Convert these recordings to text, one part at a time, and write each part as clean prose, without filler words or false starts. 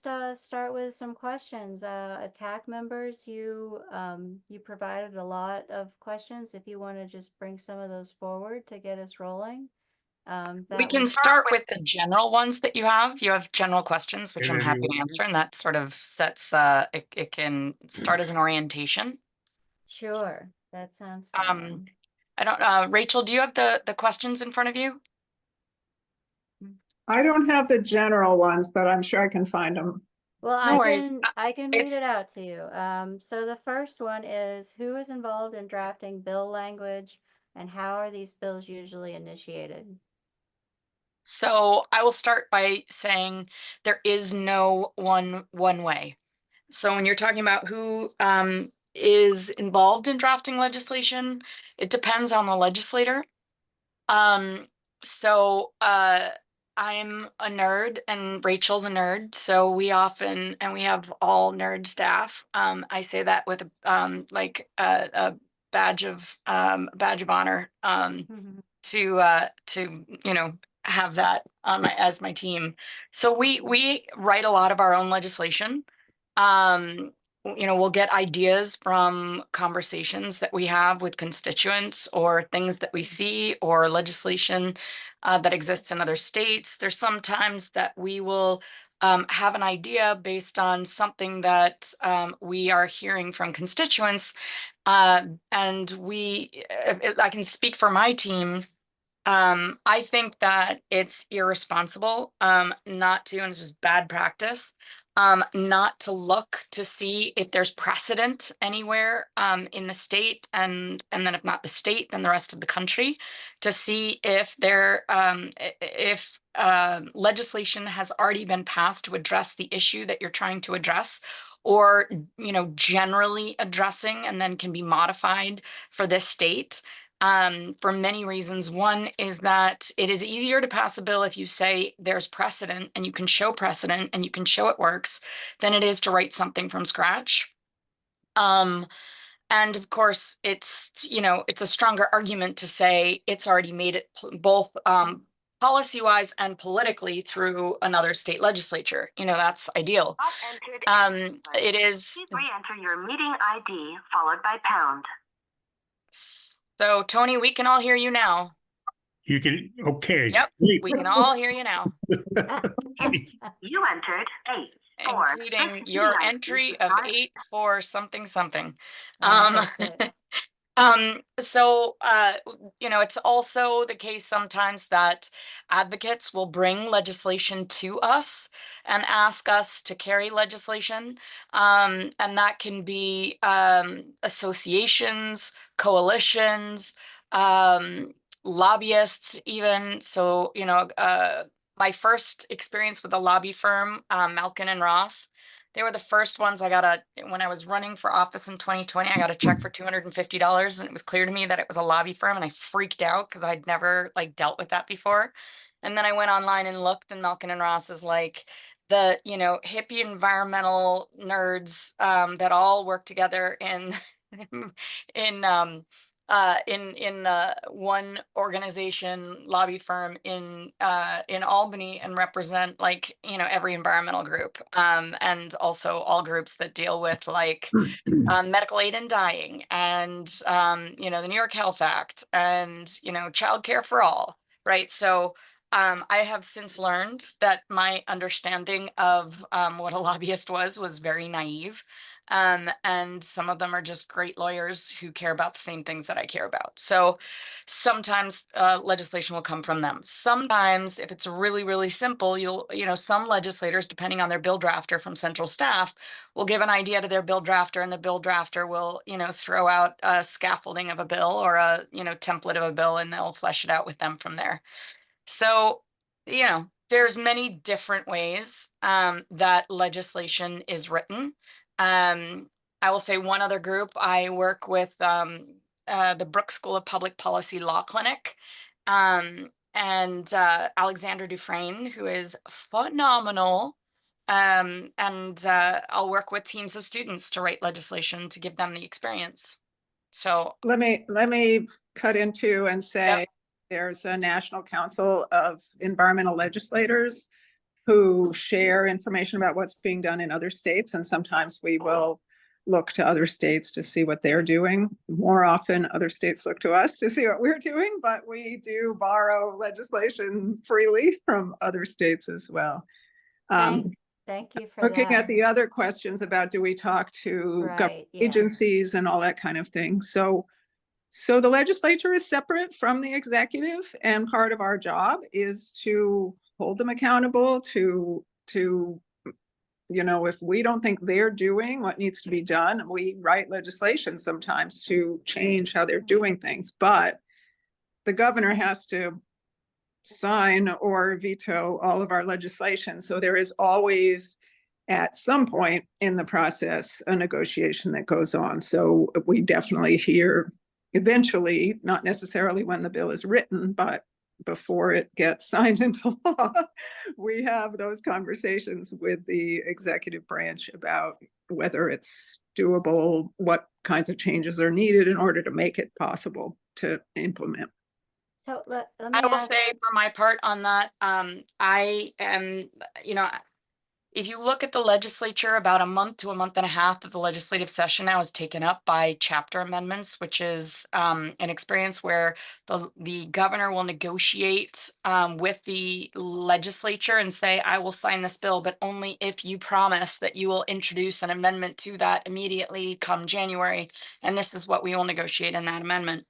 just start with some questions. Attack members, you provided a lot of questions. If you want to just bring some of those forward to get us rolling, We that can would. start with the general ones that you have. You have general questions, which And I'm then happy to answer, and that sort of sets, it can start as an orientation. Sure, that sounds Um, fine. I don't, Rachel, do you have the questions in front of you? I don't have the general ones, but I'm sure I can find them. Well, No worries. I can read It's it out to you. So the first one is who is involved in drafting bill language and how are these bills usually initiated? So I will start by saying there is no one way. So when you're talking about who is involved in drafting legislation, it depends on the legislator. Um, so I'm a nerd and Rachel's a nerd, so we often and we have all nerd staff. I say that with like a badge of honor to have that on my as my team. So we write a lot of our own legislation. Um, we'll get ideas from conversations that we have with constituents or things that we see or legislation that exists in other states. There's sometimes that we will have an idea based on something that we are hearing from constituents. And I can speak for my team. I think that it's irresponsible not to, and it's just bad practice, not to look to see if there's precedent anywhere in the state, and then if not the state, then the rest of the country, to see if if legislation has already been passed to address the issue that you're trying to address, or generally addressing, and then can be modified for this state. For many reasons. One is that it is easier to pass a bill if you say there's precedent and you can show precedent and you can show it works than it is to write something from scratch. And of course, it's a stronger argument to say it's already made it both policy-wise and politically through another state legislature. That's ideal. It is. Please re-enter your meeting ID followed by pound. So, Tony, we can all hear you now. you can, okay. Yep, we can all hear you now. You entered 8, 4, including your entry of 8 for something something. So it's also the case sometimes that advocates will bring legislation to us and ask us to carry legislation, and that can be associations, coalitions, lobbyists even. So my first experience with a lobby firm, Malkin and Ross, they were the first ones when I was running for office in 2020, I got a check for $250, and it was clear to me that it was a lobby firm, and I freaked out because I'd never dealt with that before. And then I went online and looked, and Malkin and Ross is like the hippie environmental nerds that all work together in in one organization lobby firm in Albany, and represent every environmental group, and also all groups that deal with medical aid in dying, and the New York Health Act, and childcare for all, right? So I have since learned that my understanding of what a lobbyist was very naive. And some of them are just great lawyers who care about the same things that I care about. So sometimes legislation will come from them. Sometimes, if it's really, really simple, some legislators, depending on their bill drafter from central staff, will give an idea to their bill drafter, and the bill drafter will, throw out a scaffolding of a bill or a, template of a bill, and they'll flesh it out with them from there. So, there's many different ways that legislation is written. I will say one other group I work with, the Brooks School of Public Policy Law Clinic, and Alexander Dufresne, who is phenomenal. And I'll work with teams of students to write legislation to give them the experience. So let me cut into and say, yep. There's a National Council of Environmental Legislators, who share information about what's being done in other states. And sometimes we will look to other states to see what they're doing. More often, other states look to us to see what we're doing, but we do borrow legislation freely from other states as well. Thank you for Looking that. at the other questions about do we talk to government Right, yeah. agencies and all that kind of thing. So the legislature is separate from the executive, and part of our job is to hold them accountable to if we don't think they're doing what needs to be done, we write legislation sometimes to change how they're doing things. But the governor has to sign or veto all of our legislation. So there is always, at some point in the process, a negotiation that goes on. So we definitely hear eventually, not necessarily when the bill is written, but before it gets signed into law, we have those conversations with the executive branch about whether it's doable, what kinds of changes are needed in order to make it possible to implement. So let me I will ask. say for my part on that, I am, if you look at the legislature, about a month to a month and a half of the legislative session now is taken up by chapter amendments, which is an experience where the governor will negotiate with the legislature and say, I will sign this bill, but only if you promise that you will introduce an amendment to that immediately come January. And this is what we will negotiate in that amendment.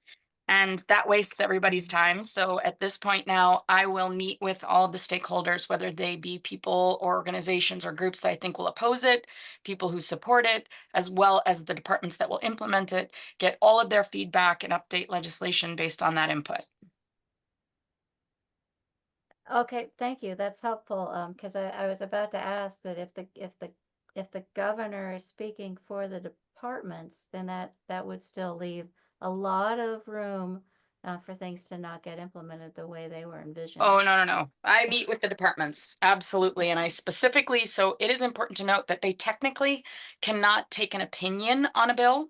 And that wastes everybody's time. So at this point now, I will meet with all the stakeholders, whether they be people or organizations or groups that I think will oppose it, people who support it, as well as the departments that will implement it, get all of their feedback and update legislation based on that input. Okay, thank you. That's helpful. Because I was about to ask that if the governor is speaking for the departments, then that would still leave a lot of room for things to not get implemented the way they were envisioned. Oh, no. I meet with the departments, absolutely. And I specifically, so it is important to note that they technically cannot take an opinion on a bill.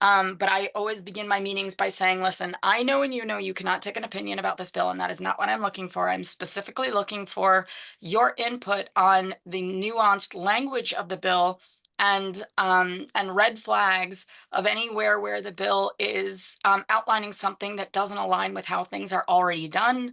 But I always begin my meetings by saying, listen, I know and you cannot take an opinion about this bill, and that is not what I'm looking for. I'm specifically looking for your input on the nuanced language of the bill and red flags of anywhere where the bill is outlining something that doesn't align with how things are already done.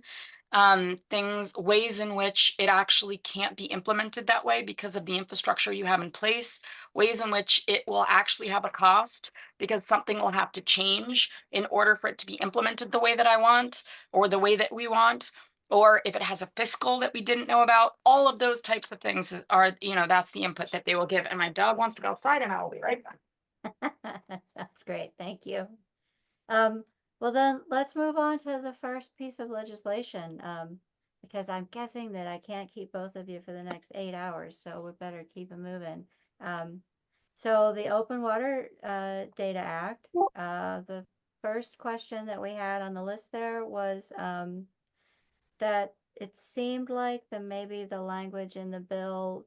Ways in which it actually can't be implemented that way because of the infrastructure you have in place, ways in which it will actually have a cost because something will have to change in order for it to be implemented the way that I want or the way that we want, or if it has a fiscal that we didn't know about. All of those types of things are, that's the input that they will give. And my dog wants to go outside and I will be right back. That's great. Thank you. Well, then let's move on to the first piece of legislation, because I'm guessing that I can't keep both of you for the next 8 hours, so we better keep it moving. So the Open Water Data Act, the first question that we had on the list there was that it seemed like maybe the language in the bill,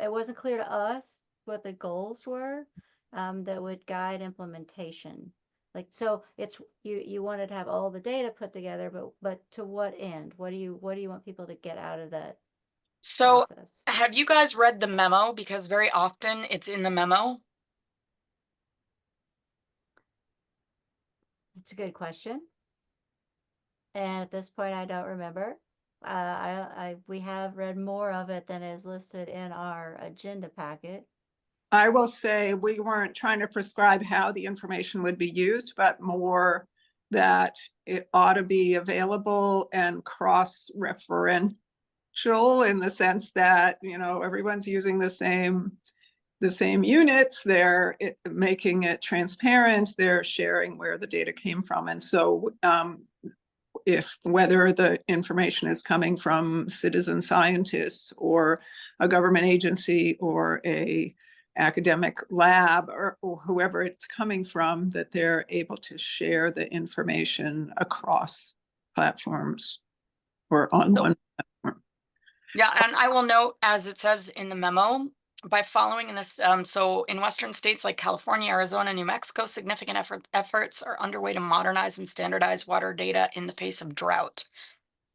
it wasn't clear to us what the goals were that would guide implementation. Like, so it's you wanted to have all the data put together, but to what end? What do you want people to get out of that So process? have you guys read the memo? Because very often it's in the memo. It's a good question. And at this point, I don't remember. We have read more of it than is listed in our agenda packet. I will say we weren't trying to prescribe how the information would be used, but more that it ought to be available and cross-referential in the sense that, everyone's using the same units, they're making it transparent, they're sharing where the data came from. And so whether the information is coming from citizen scientists or a government agency or a academic lab or whoever it's coming from, that they're able to share the information across platforms or on one platform. Yeah, and I will note, as it says in the memo, by following in this, so in Western states like California, Arizona, New Mexico, significant efforts are underway to modernize and standardize water data in the face of drought.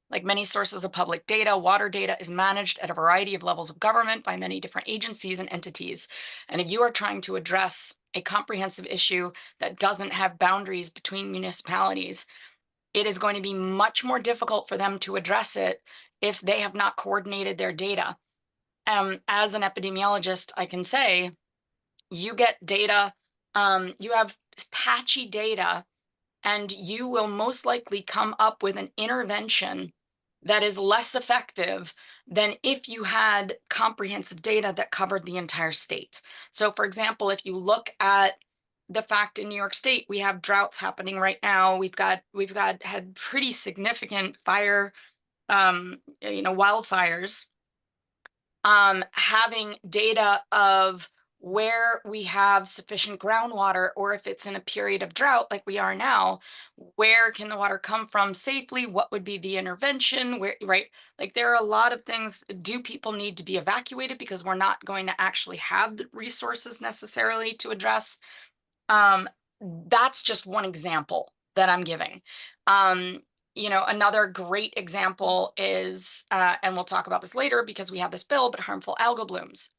Like many sources of public data, water data is managed at a variety of levels of government by many different agencies and entities. And if you are trying to address a comprehensive issue that doesn't have boundaries between municipalities, it is going to be much more difficult for them to address it if they have not coordinated their data. As an epidemiologist, I can say you get data, you have patchy data, and you will most likely come up with an intervention that is less effective than if you had comprehensive data that covered the entire state. So for example, if you look at the fact in New York State, we have droughts happening right now. We've had pretty significant fire, wildfires. Having data of where we have sufficient groundwater, or if it's in a period of drought like we are now, where can the water come from safely? What would be the intervention? Where, right? Like there are a lot of things. Do people need to be evacuated because we're not going to actually have the resources necessarily to address? That's just one example that I'm giving. Another great example is, and we'll talk about this later because we have this bill, but harmful algal blooms.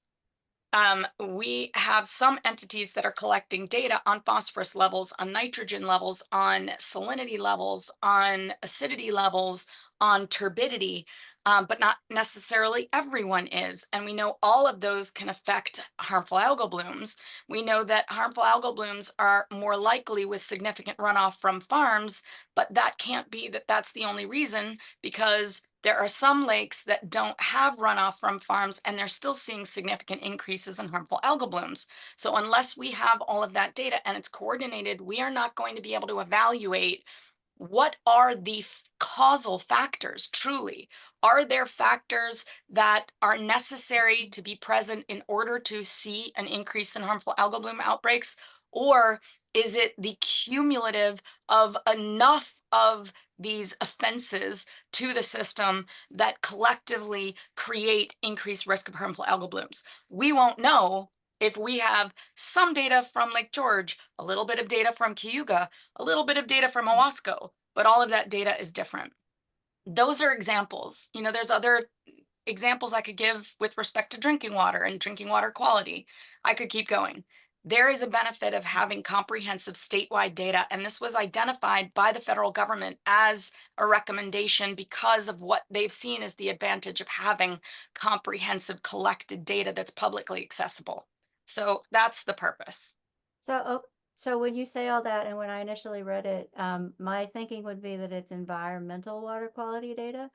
We have some entities that are collecting data on phosphorus levels, on nitrogen levels, on salinity levels, on acidity levels, on turbidity, but not necessarily everyone is. And we know all of those can affect harmful algal blooms. We know that harmful algal blooms are more likely with significant runoff from farms, but that can't be that that's the only reason, because there are some lakes that don't have runoff from farms and they're still seeing significant increases in harmful algal blooms. So unless we have all of that data and it's coordinated, we are not going to be able to evaluate what are the causal factors truly. Are there factors that are necessary to be present in order to see an increase in harmful algal bloom outbreaks? Or is it the cumulative of enough of these offenses to the system that collectively create increased risk of harmful algal blooms? We won't know if we have some data from Lake George, a little bit of data from Cayuga, a little bit of data from Owasco, but all of that data is different. Those are examples. There's other examples I could give with respect to drinking water and drinking water quality. I could keep going. There is a benefit of having comprehensive statewide data, and this was identified by the federal government as a recommendation because of what they've seen as the advantage of having comprehensive collected data that's publicly accessible. So that's the purpose. So when you say all that, and when I initially read it, my thinking would be that it's environmental water quality data,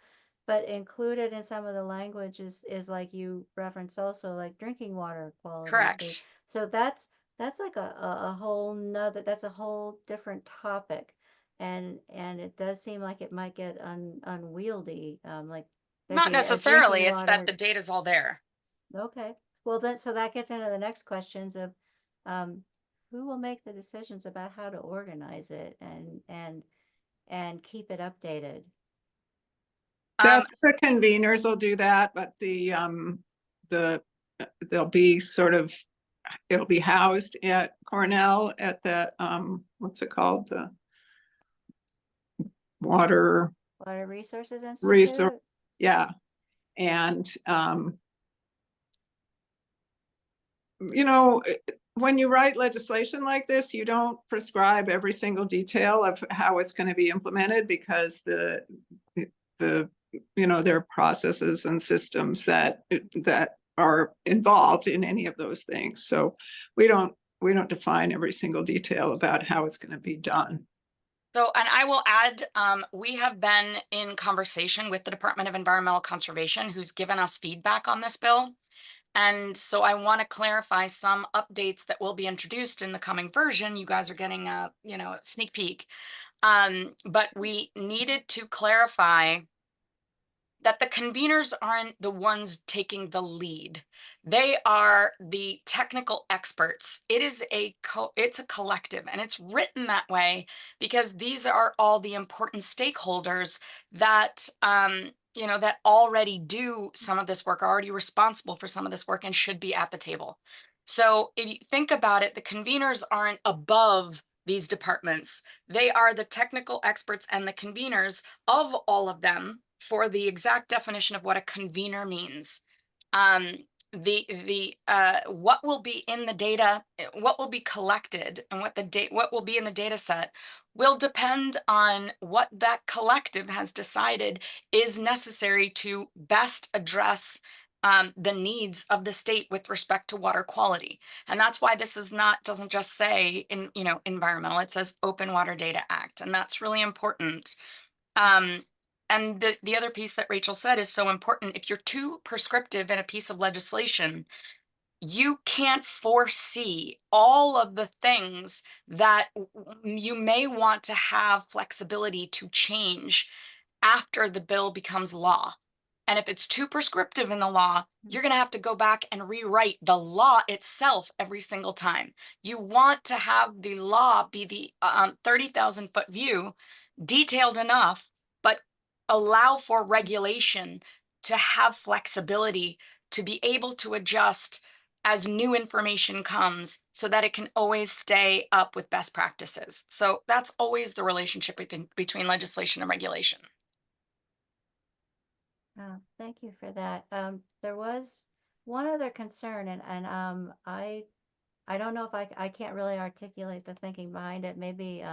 but included in some of the language is like you referenced also like drinking water quality data. Correct. So that's like a whole nother, that's a whole different topic. And it does seem like it might get unwieldy, like there'd Not be a necessarily, drinking it's that water. the data's all there. Okay. Well, then, so that gets into the next questions of, who will make the decisions about how to organize it and keep it updated? That's the conveners will do that, but they'll be it'll be housed at Cornell at the, what's it called? The Water Water Resources Resource, Institute? yeah. And, when you write legislation like this, you don't prescribe every single detail of how it's going to be implemented, because there are processes and systems that are involved in any of those things. So we don't define every single detail about how it's going to be done. So, and I will add, we have been in conversation with the Department of Environmental Conservation, who's given us feedback on this bill. And so I want to clarify some updates that will be introduced in the coming version. You guys are getting a sneak peek. But we needed to clarify that the conveners aren't the ones taking the lead. They are the technical experts. It's a collective, and it's written that way because these are all the important stakeholders that that already do some of this work, are already responsible for some of this work, and should be at the table. So if you think about it, the conveners aren't above these departments. They are the technical experts and the conveners of all of them for the exact definition of what a convener means. What will be in the data, what will be collected, and what will be in the data set will depend on what that collective has decided is necessary to best address the needs of the state with respect to water quality. And that's why this doesn't just say environmental, it says Open Water Data Act. And that's really important. And the other piece that Rachel said is so important. If you're too prescriptive in a piece of legislation, you can't foresee all of the things that you may want to have flexibility to change after the bill becomes law. And if it's too prescriptive in the law, you're going to have to go back and rewrite the law itself every single time. You want to have the law be the 30,000-foot view, detailed enough, but allow for regulation to have flexibility to be able to adjust as new information comes so that it can always stay up with best practices. So that's always the relationship between legislation and regulation. Oh, thank you for that. There was one other concern, and I don't know if I can't really articulate the thinking behind it. Maybe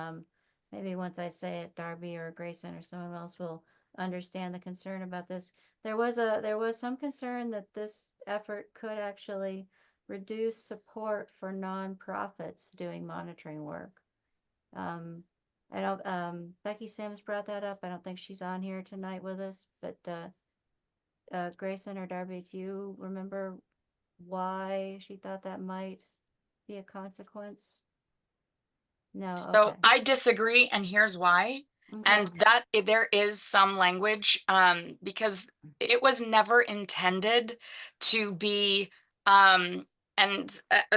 maybe once I say it, Darby or Grayson or someone else will understand the concern about this. There was some concern that this effort could actually reduce support for nonprofits doing monitoring work. I don't Becky Sims brought that up. I don't think she's on here tonight with us, but Grayson or Darby, do you remember why she thought that might be a consequence? No, So okay. I disagree, and here's why. Okay. And there is some language because it was never intended to be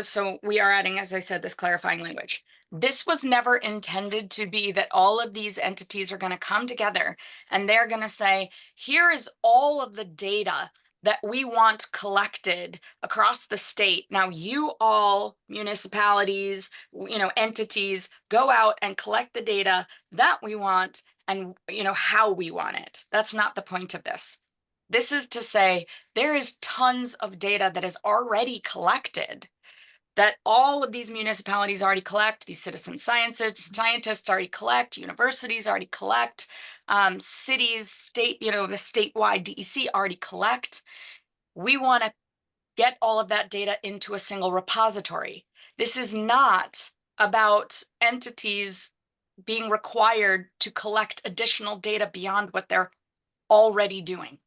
so we are adding, as I said, this clarifying language. This was never intended to be that all of these entities are going to come together and they're going to say, here is all of the data that we want collected across the state. Now you all, municipalities, entities, go out and collect the data that we want and how we want it. That's not the point of this. This is to say there is tons of data that is already collected that all of these municipalities already collect, these citizen scientists already collect, universities already collect, cities, state, the statewide DEC already collect. We want to get all of that data into a single repository. This is not about entities being required to collect additional data beyond what they're already doing.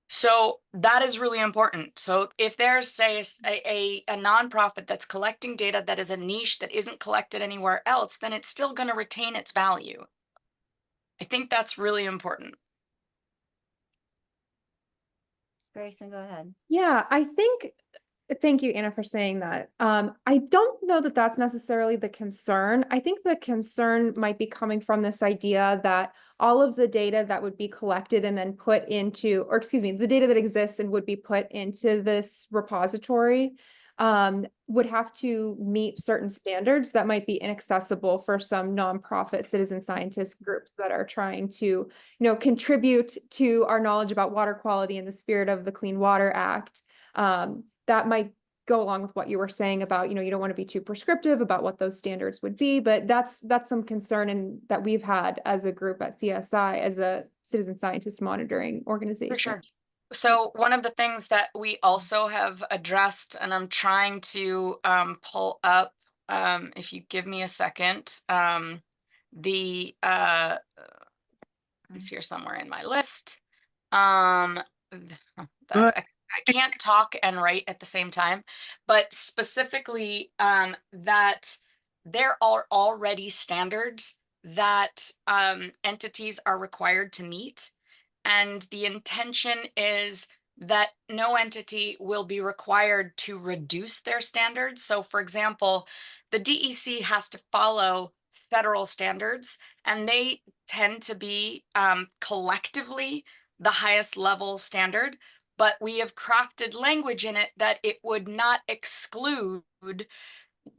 So that is really important. So if there's, say, a nonprofit that's collecting data that is a niche that isn't collected anywhere else, then it's still going to retain its value. I think that's really important. Grayson, go ahead. Yeah, thank you, Anna, for saying that. I don't know that that's necessarily the concern. I think the concern might be coming from this idea that all of the data that would be collected and then put into, or excuse me, the data that exists and would be put into this repository would have to meet certain standards that might be inaccessible for some nonprofit citizen scientist groups that are trying to, contribute to our knowledge about water quality in the spirit of the Clean Water Act. That might go along with what you were saying about, you don't want to be too prescriptive about what those standards would be, but that's some concern and that we've had as a group at CSI, as a citizen scientist monitoring organization. For sure. So one of the things that we also have addressed, and I'm trying to pull up, if you give me a second, it's here somewhere in my list. I can't talk and write at the same time, but specifically that there are already standards that entities are required to meet. And the intention is that no entity will be required to reduce their standards. So for example, the DEC has to follow federal standards, and they tend to be collectively the highest level standard, but we have crafted language in it that it would not exclude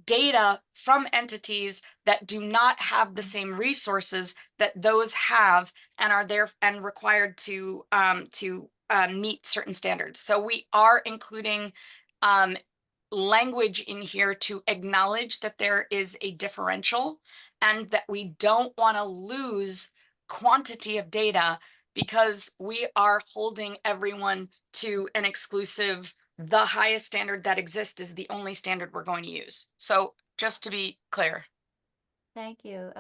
data from entities that do not have the same resources that those have and are there and required to meet certain standards. So we are including language in here to acknowledge that there is a differential and that we don't want to lose quantity of data because we are holding everyone to an exclusive, the highest standard that exists is the only standard we're going to use. So just to be clear. Thank you.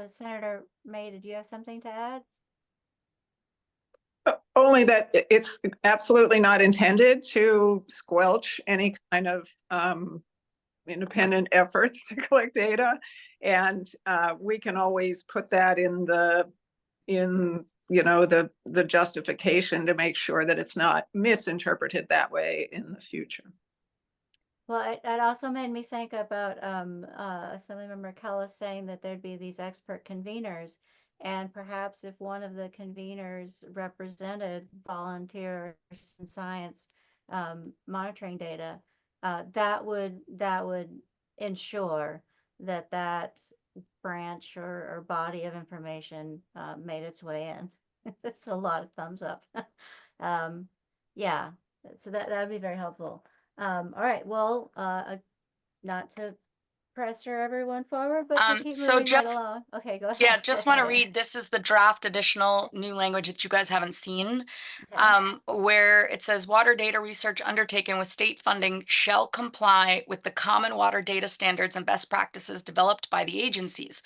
Senator May, did you have something to add? Only that it's absolutely not intended to squelch any kind of independent efforts to collect data. And we can always put that in the justification to make sure that it's not misinterpreted that way in the future. Well, it also made me think about Assemblymember Kelles saying that there'd be these expert conveners, and perhaps if one of the conveners represented volunteers in science monitoring data, that would ensure that that branch or body of information made its way in. That's a lot of thumbs up. Yeah, so that would be very helpful. All right, well, not to pressure everyone forward, but to keep So moving right just along. Okay, go ahead. Yeah, just want to read, this is the draft additional new language that you guys haven't seen, Okay. where it says water data research undertaken with state funding shall comply with the common water data standards and best practices developed by the agencies,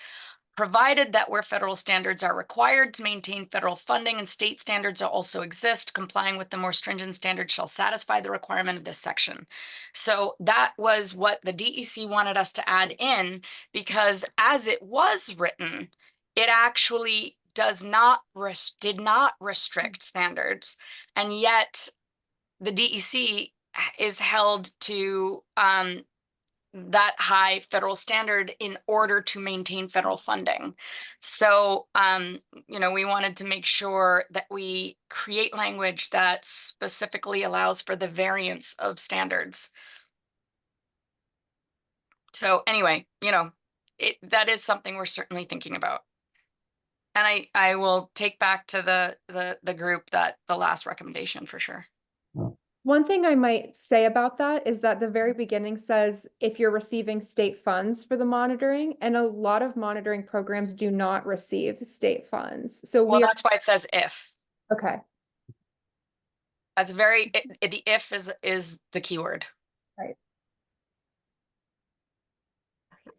provided that where federal standards are required to maintain federal funding and state standards also exist, complying with the more stringent standards shall satisfy the requirement of this section. So that was what the DEC wanted us to add in, because as it was written, it actually did not restrict standards, and yet the DEC is held to that high federal standard in order to maintain federal funding. So, we wanted to make sure that we create language that specifically allows for the variance of standards. So anyway, that is something we're certainly thinking about. And I will take back to the group that the last recommendation for sure. One thing I might say about that is that the very beginning says if you're receiving state funds for the monitoring, and a lot of monitoring programs do not receive state funds. So Well, we are, that's why it says if. okay, That's the if is the keyword. Okay,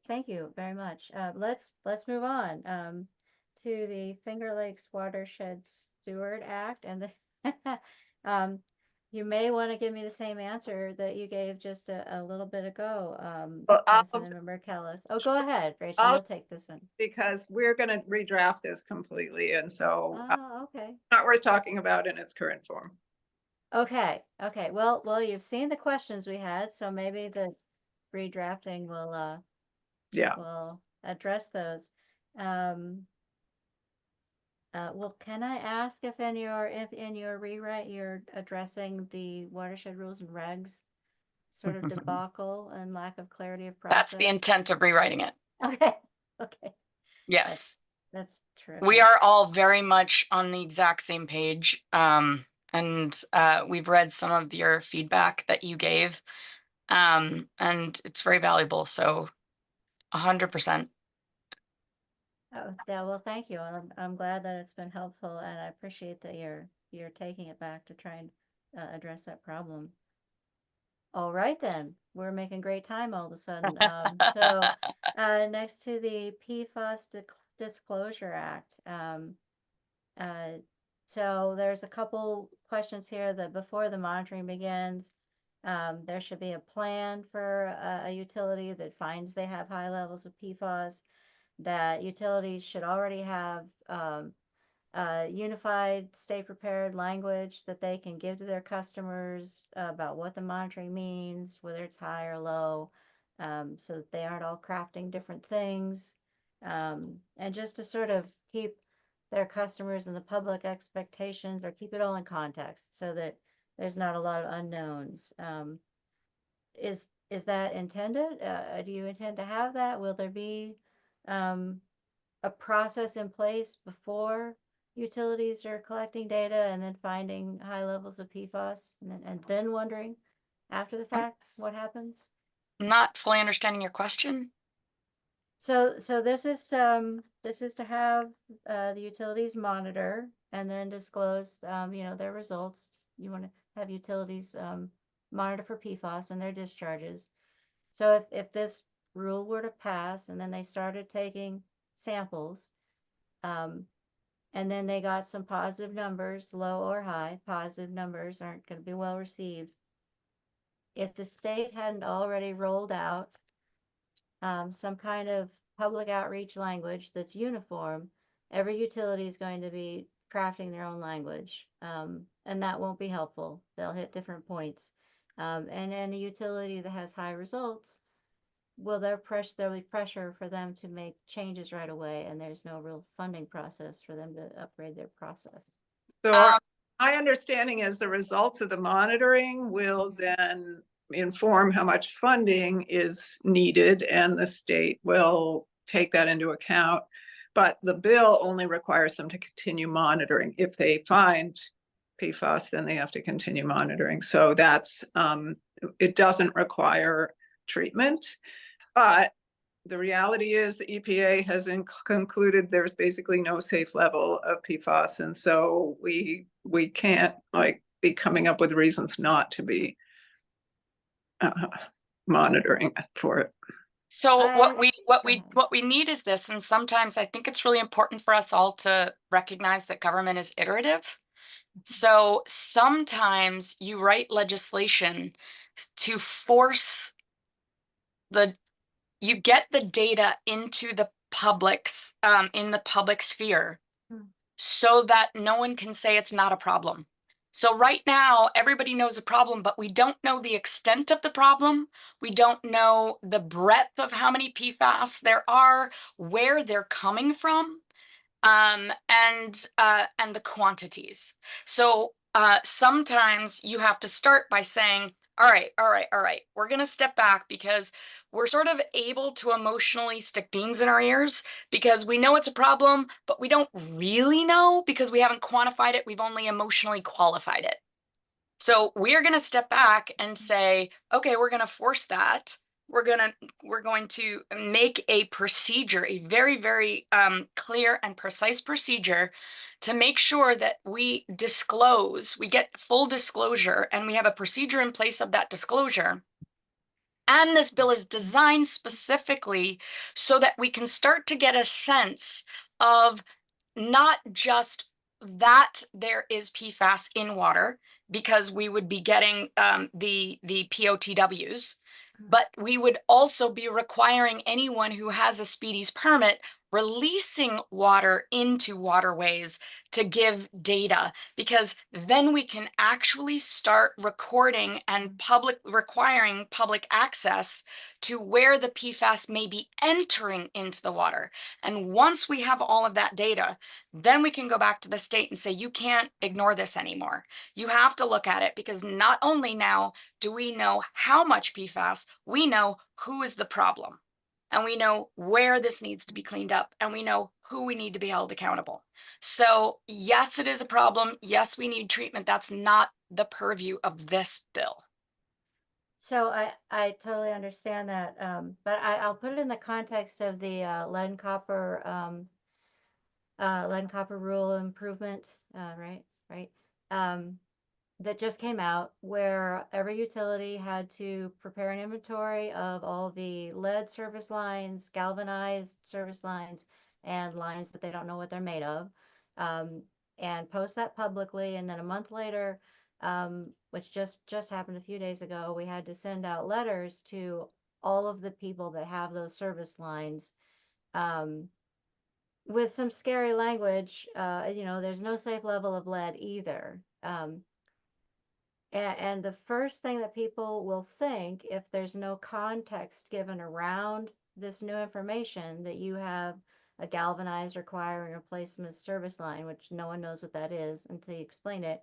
thank you very much. Let's move on to the Finger Lakes Watershed Steward Act, and the you may want to give me the same answer that you gave just a little bit ago, Well, Councilmember Kelles. Oh, go ahead, Rachel. I'll- You'll take this one. Because we're going to redraft this completely. And so Oh, okay. not worth talking about in its current form. Okay. Well, you've seen the questions we had, so maybe the redrafting will Yeah. will address those. Well, can I ask if in your rewrite you're addressing the watershed rules and regs sort of debacle and lack of clarity of process? That's the intent of rewriting it. Okay. Okay. Yes. That's terrific. We are all very much on the exact same page. And we've read some of your feedback that you gave. And it's very valuable. So 100%. Oh, yeah, well, thank you. I'm glad that it's been helpful, and I appreciate that you're taking it back to try and address that problem. All right, then. We're making great time all of a sudden. So next to the PFAS Disclosure Act. So there's a couple questions here that before the monitoring begins, there should be a plan for a utility that finds they have high levels of PFAS, that utilities should already have unified, stay prepared language that they can give to their customers about what the monitoring means, whether it's high or low, so that they aren't all crafting different things. And just to sort of keep their customers and the public expectations, or keep it all in context so that there's not a lot of unknowns. is that intended? Do you intend to have that? Will there be a process in place before utilities are collecting data and then finding high levels of PFAS and then wondering after the fact what happens? Not fully understanding your question. So this is to have the utilities monitor and then disclose their results. You want to have utilities monitor for PFAS and their discharges. So if this rule were to pass and then they started taking samples, and then they got some positive numbers, low or high, positive numbers aren't going to be well received. If the state hadn't already rolled out some kind of public outreach language that's uniform, every utility is going to be crafting their own language, and that won't be helpful. They'll hit different points. And then a utility that has high results, there'll be pressure for them to make changes right away, and there's no real funding process for them to upgrade their process. So Um, my understanding is the results of the monitoring will then inform how much funding is needed, and the state will take that into account. But the bill only requires them to continue monitoring. If they find PFAS, then they have to continue monitoring. So that's, it doesn't require treatment. But the reality is the EPA has concluded there's basically no safe level of PFAS. And so we can't be coming up with reasons not to be monitoring for it. So Go ahead. what we need is this, and sometimes I think it's really important for us all to recognize that government is iterative. So sometimes you write legislation to force you get the data into the public's in the public sphere so that no one can say it's not a problem. So right now, everybody knows a problem, but we don't know the extent of the problem. We don't know the breadth of how many PFAS there are, where they're coming from, and the quantities. So sometimes you have to start by saying, all right, we're going to step back because we're sort of able to emotionally stick beans in our ears because we know it's a problem, but we don't really know because we haven't quantified it. We've only emotionally qualified it. So we're going to step back and say, okay, we're going to force that. We're going to make a procedure, a very, very clear and precise procedure to make sure that we disclose, we get full disclosure, and we have a procedure in place of that disclosure. And this bill is designed specifically so that we can start to get a sense of not just that there is PFAS in water, because we would be getting the POTWs, but we would also be requiring anyone who has a speedies permit releasing water into waterways to give data, because then we can actually start recording and requiring public access to where the PFAS may be entering into the water. And once we have all of that data, then we can go back to the state and say, you can't ignore this anymore. You have to look at it, because not only now do we know how much PFAS, we know who is the problem. And we know where this needs to be cleaned up, and we know who we need to be held accountable. So yes, it is a problem. Yes, we need treatment. That's not the purview of this bill. So I totally understand that, but I'll put it in the context of the lead and copper rule improvement, right? That just came out, where every utility had to prepare an inventory of all the lead service lines, galvanized service lines, and lines that they don't know what they're made of, and post that publicly. And then a month later, which just happened a few days ago, we had to send out letters to all of the people that have those service lines, with some scary language. There's no safe level of lead either. And the first thing that people will think, if there's no context given around this new information, that you have a galvanized requiring replacement service line, which no one knows what that is until you explain it,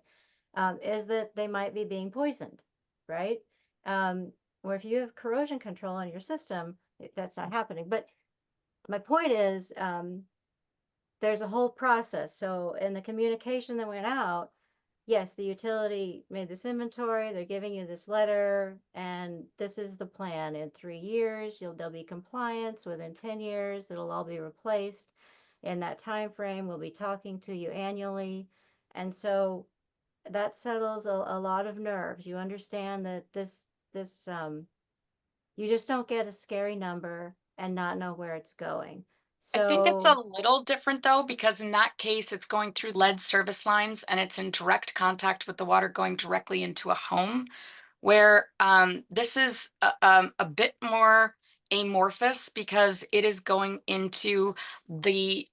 is that they might be being poisoned, right? Or if you have corrosion control in your system, that's not happening. But my point is, there's a whole process. So in the communication that went out, yes, the utility made this inventory, they're giving you this letter, and this is the plan. In 3 years, there'll be compliance. Within 10 years, it'll all be replaced. In that time frame, we'll be talking to you annually. And so that settles a lot of nerves. You understand that you just don't get a scary number and not know where it's going. I think it's a So, little different though, because in that case, it's going through lead service lines and it's in direct contact with the water going directly into a home, where this is a bit more amorphous because it is going into the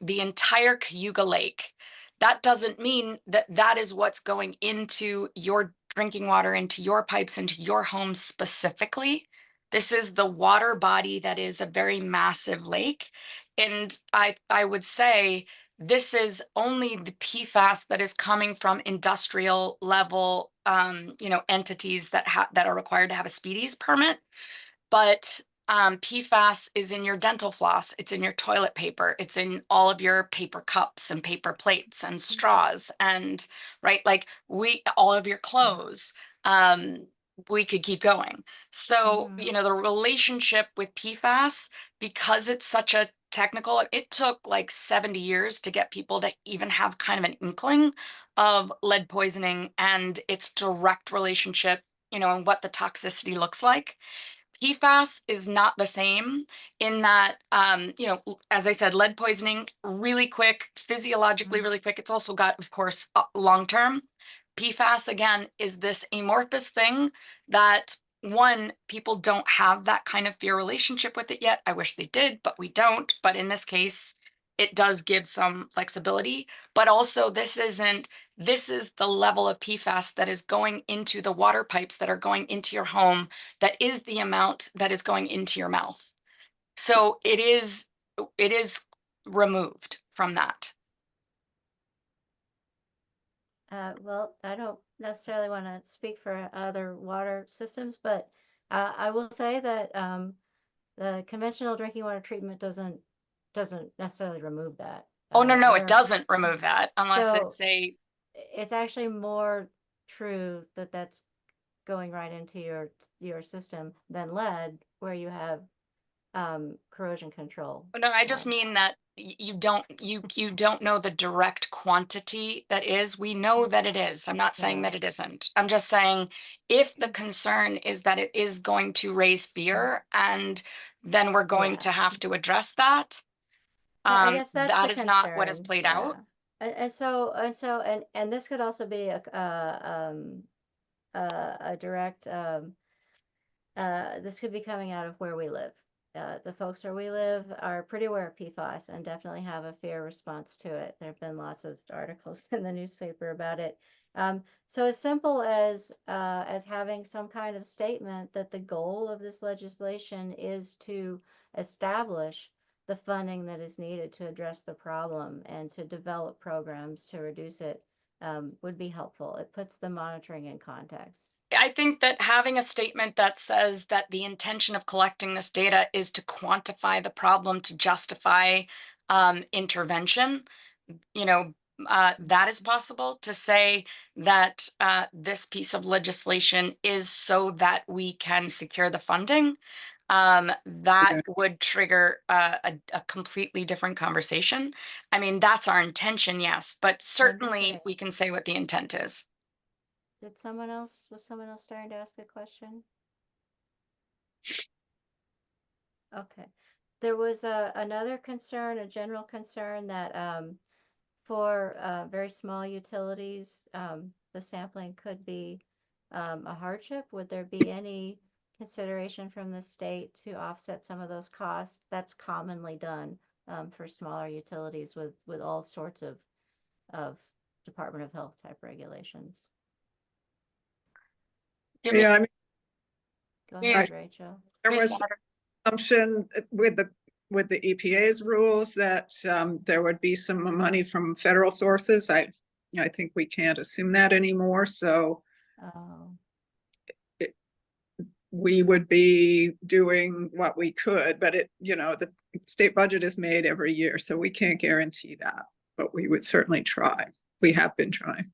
entire Cayuga Lake. That doesn't mean that that is what's going into your drinking water, into your pipes, into your home specifically. This is the water body that is a very massive lake. And I would say this is only the PFAS that is coming from industrial level, entities that are required to have a speedies permit. But PFAS is in your dental floss, it's in your toilet paper, it's in all of your paper cups and paper plates and straws, and right, like all of your clothes. We could keep going. So, the relationship with PFAS, because it's such a technical, it took like 70 years to get people to even have kind of an inkling of lead poisoning and its direct relationship, and what the toxicity looks like. PFAS is not the same in that, as I said, lead poisoning, really quick, physiologically really quick. It's also got, of course, long term. PFAS, again, is this amorphous thing that, one, people don't have that kind of fear relationship with it yet. I wish they did, but we don't. But in this case, it does give some flexibility. But also, this is the level of PFAS that is going into the water pipes that are going into your home, that is the amount that is going into your mouth. So it is removed from that. well, I don't necessarily want to speak for other water systems, but I will say that the conventional drinking water treatment doesn't necessarily remove that. Oh, no, it There, doesn't remove that unless so it's a it's actually more true that that's going right into your system than lead, where you have corrosion control. no, I just mean that you don't know the direct quantity that is. We know that it is. I'm not saying Yeah. that it isn't. I'm just saying, if the concern is that it is going to raise fear, and then we're going to Yeah. have to address that, I guess that's that the is not what has concern. played Yeah. out. And this could also be a direct this could be coming out of where we live. The folks where we live are pretty aware of PFAS and definitely have a fair response to it. There have been lots of articles in the newspaper about it. So as simple as having some kind of statement that the goal of this legislation is to establish the funding that is needed to address the problem and to develop programs to reduce it, would be helpful. It puts the monitoring in context. I think that having a statement that says that the intention of collecting this data is to quantify the problem to justify intervention, that is possible. To say that this piece of legislation is so that we can secure the funding, that Yeah. would trigger a completely different conversation. I mean, that's our intention, yes, but certainly Understood. we can say what the intent is. Was someone else starting to ask a question? Okay. There was another concern, a general concern that for very small utilities, the sampling could be a hardship. Would there be any consideration from the state to offset some of those costs? That's commonly done for smaller utilities with all sorts of Department of Health type regulations. Give me- Yeah, I mean, Go Please. ahead, Rachel. there please, was Senator. assumption with the EPA's rules that there would be some money from federal sources. I think we can't assume that anymore. So Oh, we would be doing what we could, but the state budget is made every year, so we can't guarantee that, but we would certainly try. We have been trying.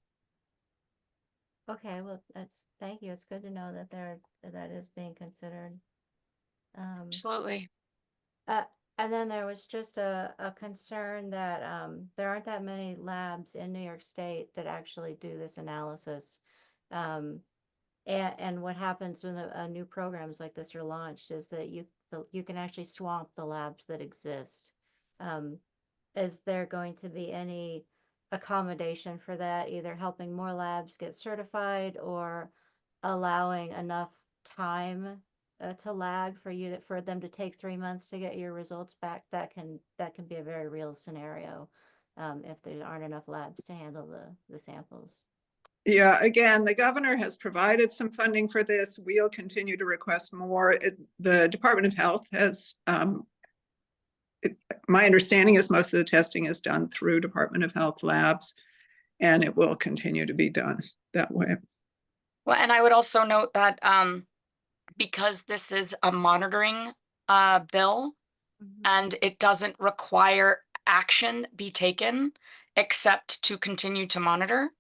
Okay, well, thank you. It's good to know that that is being considered. Absolutely. And then there was just a concern that there aren't that many labs in New York State that actually do this analysis. And what happens when new programs like this are launched is that you can actually swamp the labs that exist. Is there going to be any accommodation for that, either helping more labs get certified or allowing enough time to lag for them to take 3 months to get your results back? That can be a very real scenario if there aren't enough labs to handle the samples. Yeah, again, the governor has provided some funding for this. We'll continue to request more. The Department of Health has, my understanding is most of the testing is done through Department of Health labs, and it will continue to be done that way. Well, and I would also note that because this is a monitoring bill and it doesn't require action be taken except to continue to monitor,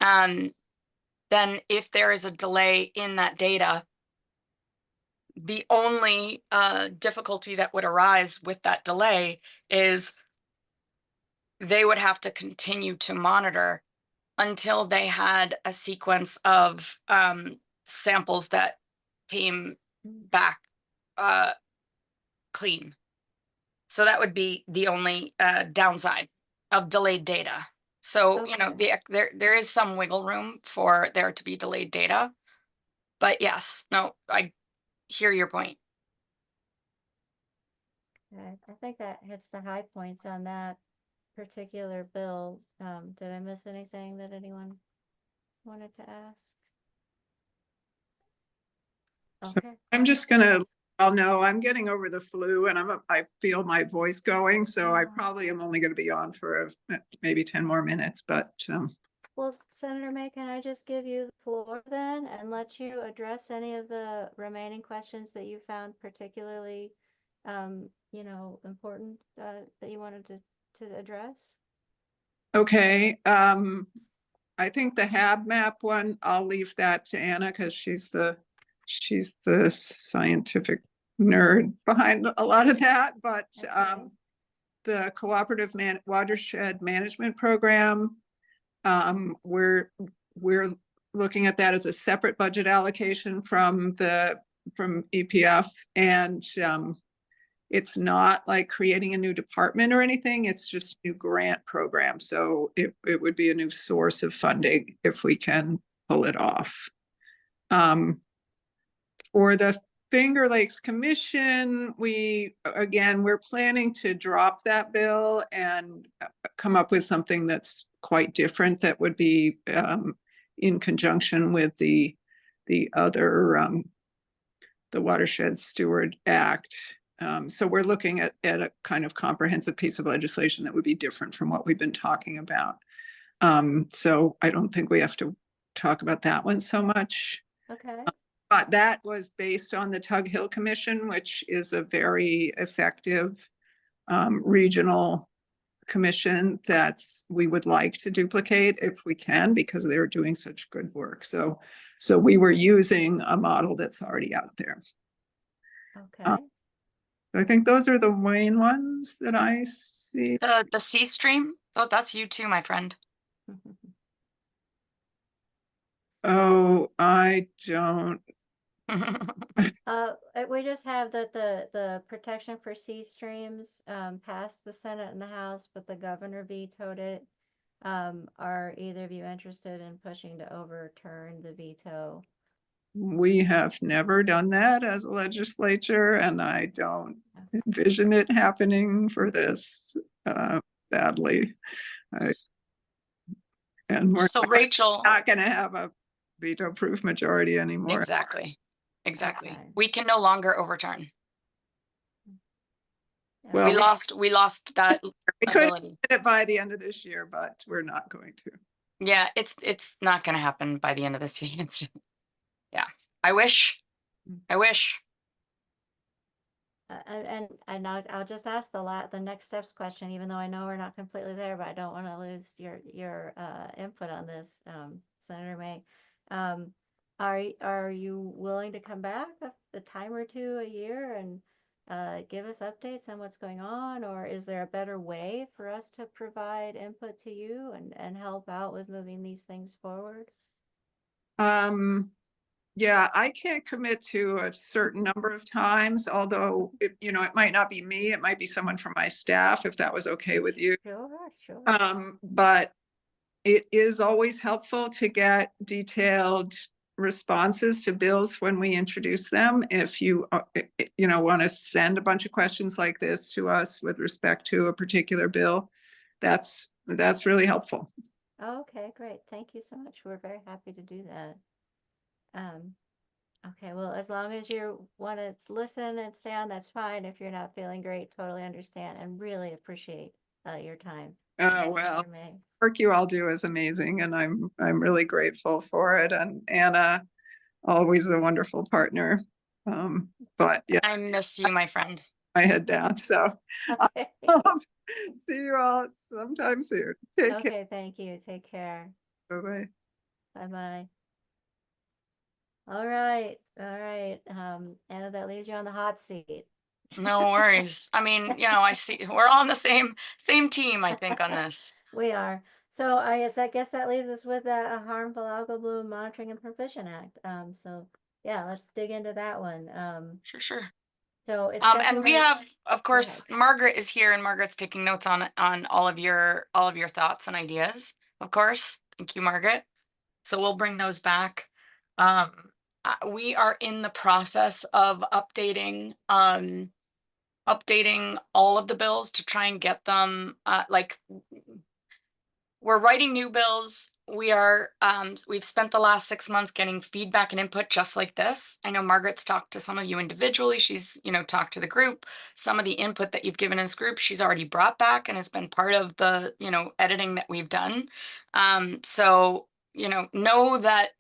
then if there is a delay in that data, the only difficulty that would arise with that delay is they would have to continue to monitor until they had a sequence of samples that came back clean. So that would be the only downside of delayed data. So, Okay. there is some wiggle room for there to be delayed data. But yes, no, I hear your point. Okay, I think that hits the high points on that particular bill. Did I miss anything that anyone wanted to ask? So Okay. I'm just no, I'm getting over the flu and I feel my voice going, so I probably am only going to be on for maybe 10 more minutes, but Well, Senator May, can I just give you the floor then and let you address any of the remaining questions that you found particularly, important that you wanted to address? okay. I think the HAB map one, I'll leave that to Anna because she's the scientific nerd behind a lot of that. But Okay. the cooperative watershed management program, we're looking at that as a separate budget allocation from EPF, and it's not like creating a new department or anything. It's just a new grant program. So it would be a new source of funding if we can pull it off. For the Finger Lakes Commission, we're planning to drop that bill and come up with something that's quite different that would be in conjunction with the other, the Watershed Steward Act. So we're looking at a kind of comprehensive piece of legislation that would be different from what we've been talking about. So I don't think we have to talk about that one so much. Okay. But that was based on the Tug Hill Commission, which is a very effective regional commission that we would like to duplicate if we can, because they're doing such good work. So we were using a model that's already out there. Okay. I think those are the main ones that I see. The C stream. Oh, that's you too, my friend. Oh, I don't. We just have that the protection for sea streams passed the Senate and the House, but the governor vetoed it. Are either of you interested in pushing to overturn the veto? We have never done that as a legislature, and I don't envision it happening for this badly. And we're So Rachel, not going to have a veto-proof majority anymore. exactly. Okay. We can no longer overturn. Well, We lost that we could ability. get it by the end of this year, but we're not going to. Yeah, it's not going to happen by the end of this year. Yeah, I wish, I wish. And I'll just ask the next steps question, even though I know we're not completely there, but I don't want to lose your input on this, Senator May. Are you willing to come back a time or two a year and give us updates on what's going on, or is there a better way for us to provide input to you and help out with moving these things forward? Yeah, I can't commit to a certain number of times, although it might not be me, it might be someone from my staff, if that was okay with you. Sure. But it is always helpful to get detailed responses to bills when we introduce them. If you want to send a bunch of questions like this to us with respect to a particular bill, that's really helpful. Okay, great. Thank you so much. We're very happy to do that. Okay, well, as long as you want to listen and stay on, that's fine. If you're not feeling great, totally understand and really appreciate your time. Well, Senator May. work you all do is amazing, and I'm really grateful for it. And Anna, always a wonderful partner. But yeah, I miss you, my friend. my head down. So Okay. I'll see you all sometime soon. Take care. Okay, thank you. Take care. Bye-bye. Bye-bye. All right. Anna, that leaves you on the hot seat. No worries. I mean, I see we're on the same team, I think, on this. We are. So I guess that leaves us with a harmful algal bloom monitoring and prevention act. So yeah, let's dig into that one. Sure. So it's And we definitely. have, of course, ahead. Margaret is here, and Margaret's taking notes on all of your thoughts and ideas. Of course, thank you, Margaret. So we'll bring those back. We are in the process of updating all of the bills to try and get them we're writing new bills. We've spent the last 6 months getting feedback and input just like this. I know Margaret's talked to some of you individually. She's, talked to the group. Some of the input that you've given in this group, she's already brought back and has been part of the, editing that we've done. So, know that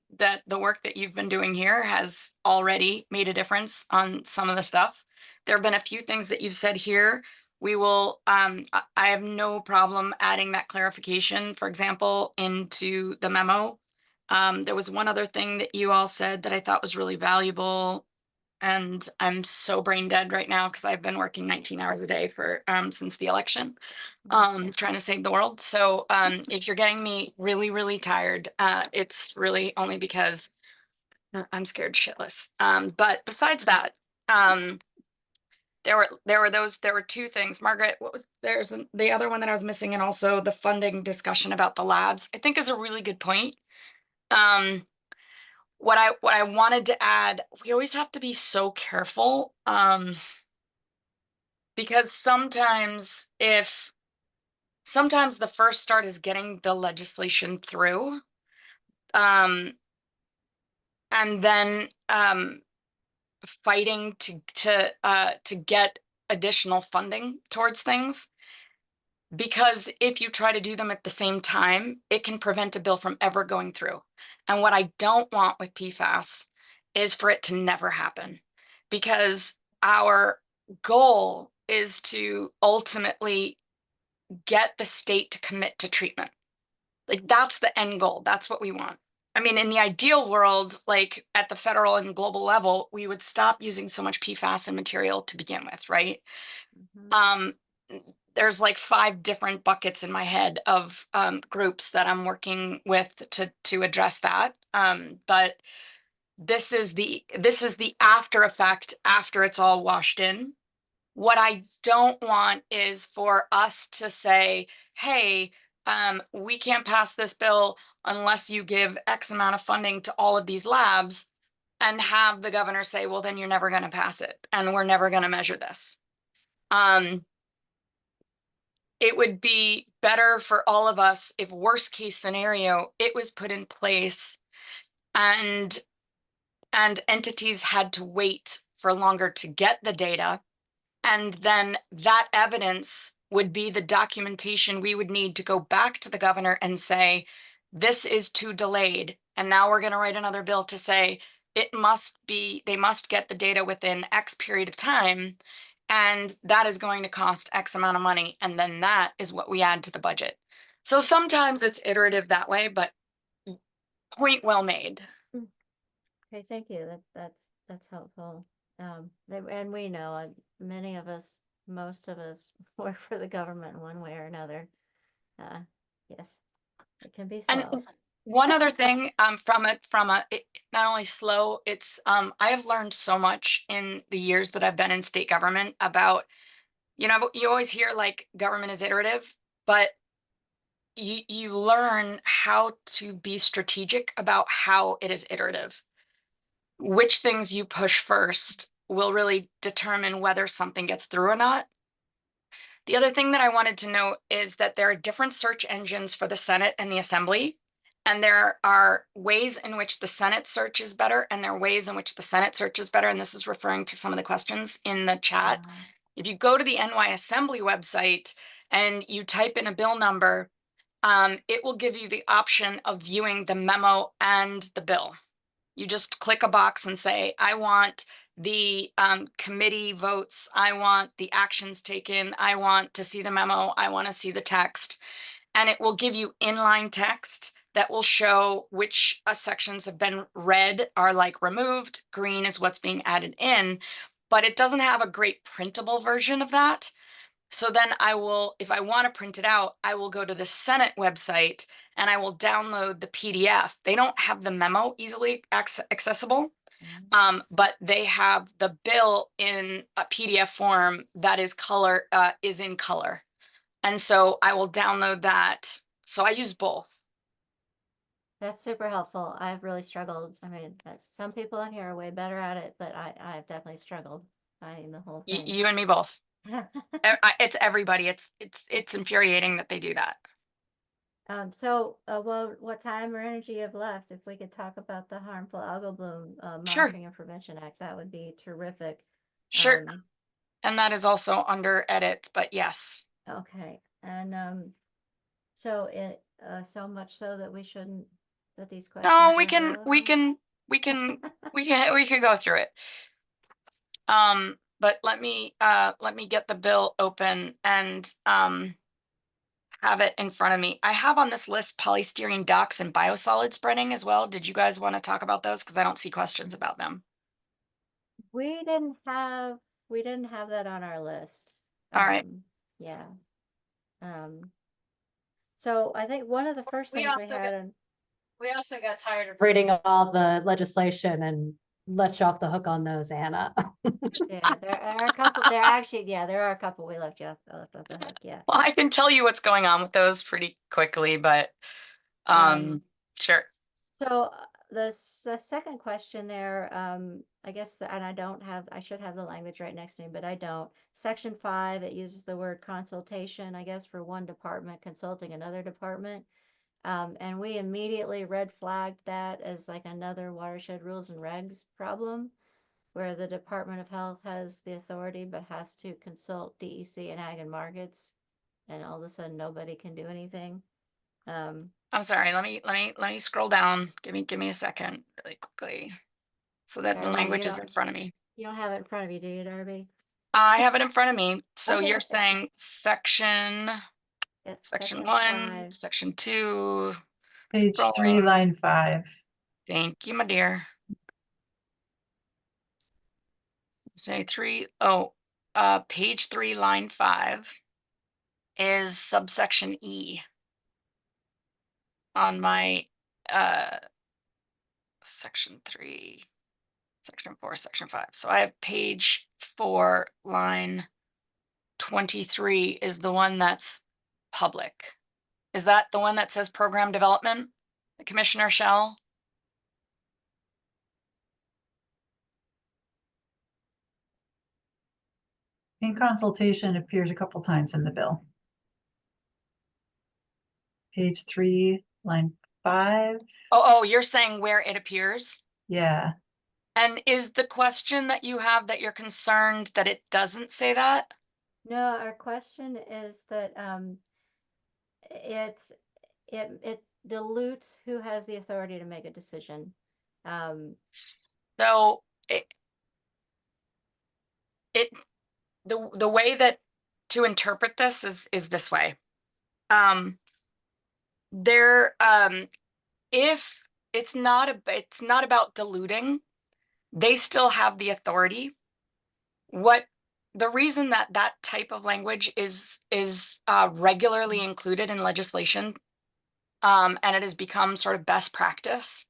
the work that you've been doing here has already made a difference on some of the stuff. There have been a few things that you've said here. We will, I have no problem adding that clarification, for example, into the memo. There was one other thing that you all said that I thought was really valuable, and I'm so brain dead right now because I've been working 19 hours a day for since the election, trying to save the world. So if you're getting me really, really tired, it's really only because I'm scared shitless. But besides that, there were two things. Margaret, the other one that I was missing, and also the funding discussion about the labs, I think is a really good point. What I wanted to add, we always have to be so careful, because sometimes the first start is getting the legislation through, and then fighting to get additional funding towards things. Because if you try to do them at the same time, it can prevent a bill from ever going through. And what I don't want with PFAS is for it to never happen, because our goal is to ultimately get the state to commit to treatment. Like, that's the end goal. That's what we want. I mean, in the ideal world, like at the federal and global level, we would stop using so much PFAS in material to begin with, right? There's like 5 different buckets in my head of groups that I'm working with to address that. But this is the after effect after it's all washed in. What I don't want is for us to say, hey, we can't pass this bill unless you give X amount of funding to all of these labs, and have the governor say, well, then you're never going to pass it, and we're never going to measure this. It would be better for all of us if, worst case scenario, it was put in place and entities had to wait for longer to get the data. And then that evidence would be the documentation we would need to go back to the governor and say, this is too delayed. And now we're going to write another bill to say, they must get the data within X period of time, and that is going to cost X amount of money, and then that is what we add to the budget. So sometimes it's iterative that way, but point well made. Okay, thank you. That's helpful. And we know, many of us, most of us work for the government in one way or another. Yes, it can be And slow. one other thing, not only slow, it's I have learned so much in the years that I've been in state government about, you always hear like government is iterative, but you learn how to be strategic about how it is iterative. Which things you push first will really determine whether something gets through or not. The other thing that I wanted to note is that there are different search engines for the Senate and the Assembly. And there are ways in which the Senate search is better, and there are ways in which the Senate search is better. And this is referring to some of the questions in the chat. If you go to the NY Assembly website and you type in a bill number, it will give you the option of viewing the memo and the bill. You just click a box and say, I want the committee votes, I want the actions taken, I want to see the memo, I want to see the text. And it will give you inline text that will show which sections have been red are like removed, green is what's being added in, but it doesn't have a great printable version of that. So then if I want to print it out, I will go to the Senate website and I will download the PDF. They don't have the memo easily accessible, but they have the bill in a PDF form that is in color. And so I will download that. So I use both. That's super helpful. I've really struggled. I mean, some people in here are way better at it, but I've definitely struggled finding the whole thing. You and me both. It's everybody. It's infuriating that they do that. Well, what time or energy you have left? If we could talk about the harmful algal bloom Sure. Monitoring and Prevention Act, that would be terrific. Sure. And that is also under edit, but yes. Okay. And so so much so that we shouldn't, that these questions. No, are we can go through it. But let me get the bill open and have it in front of me. I have on this list polystyrene ducts and biosolid spreading as well. Did you guys want to talk about those? Because I don't see questions about them. We didn't have that on our list. All right. Yeah. So I think one of the first things we had. We also got tired of reading all the legislation and let you off the hook on those, Anna. Yeah, there are a couple. There are a couple we left off the hook. Yeah. Well, I can tell you what's going on with those pretty quickly, but sure. So the second question there, I guess, and I should have the language right next to me, but I don't. Section 5, it uses the word consultation, I guess, for one department consulting another department. And we immediately red flagged that as like another watershed rules and regs problem, where the Department of Health has the authority but has to consult DEC and Ag and Markets, and all of a sudden nobody can do anything. I'm sorry. Let me scroll down. Give me a second, really quickly, so that the language is in front of me. You don't have it in front of you, do you, Darby? I have it in front of me. So Okay. you're saying section 1, 5. section 2. Page 3, scrolling. line 5. Thank you, my dear. Say 3. Oh, page 3, line 5 is subsection E on my section 3, section 4, section 5. So I have page 4, line 23 is the one that's public. Is that the one that says program development? The commissioner shall? In consultation appears a couple times in the bill. Page 3, line 5. Oh, you're saying where it appears? Yeah. And is the question that you have that you're concerned that it doesn't say that? No, our question is that it dilutes who has the authority to make a decision. So the way that to interpret this is this way. If it's not about diluting, they still have the authority. The reason that type of language is regularly included in legislation, and it has become sort of best practice,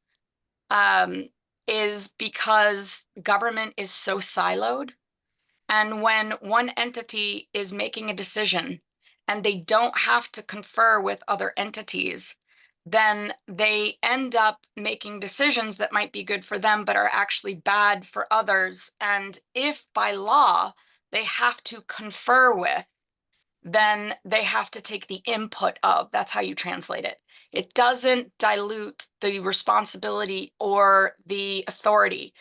is because government is so siloed. And when one entity is making a decision and they don't have to confer with other entities, then they end up making decisions that might be good for them, but are actually bad for others. And if by law they have to confer with, then they have to take the input of. That's how you translate it. It doesn't dilute the responsibility or the authority.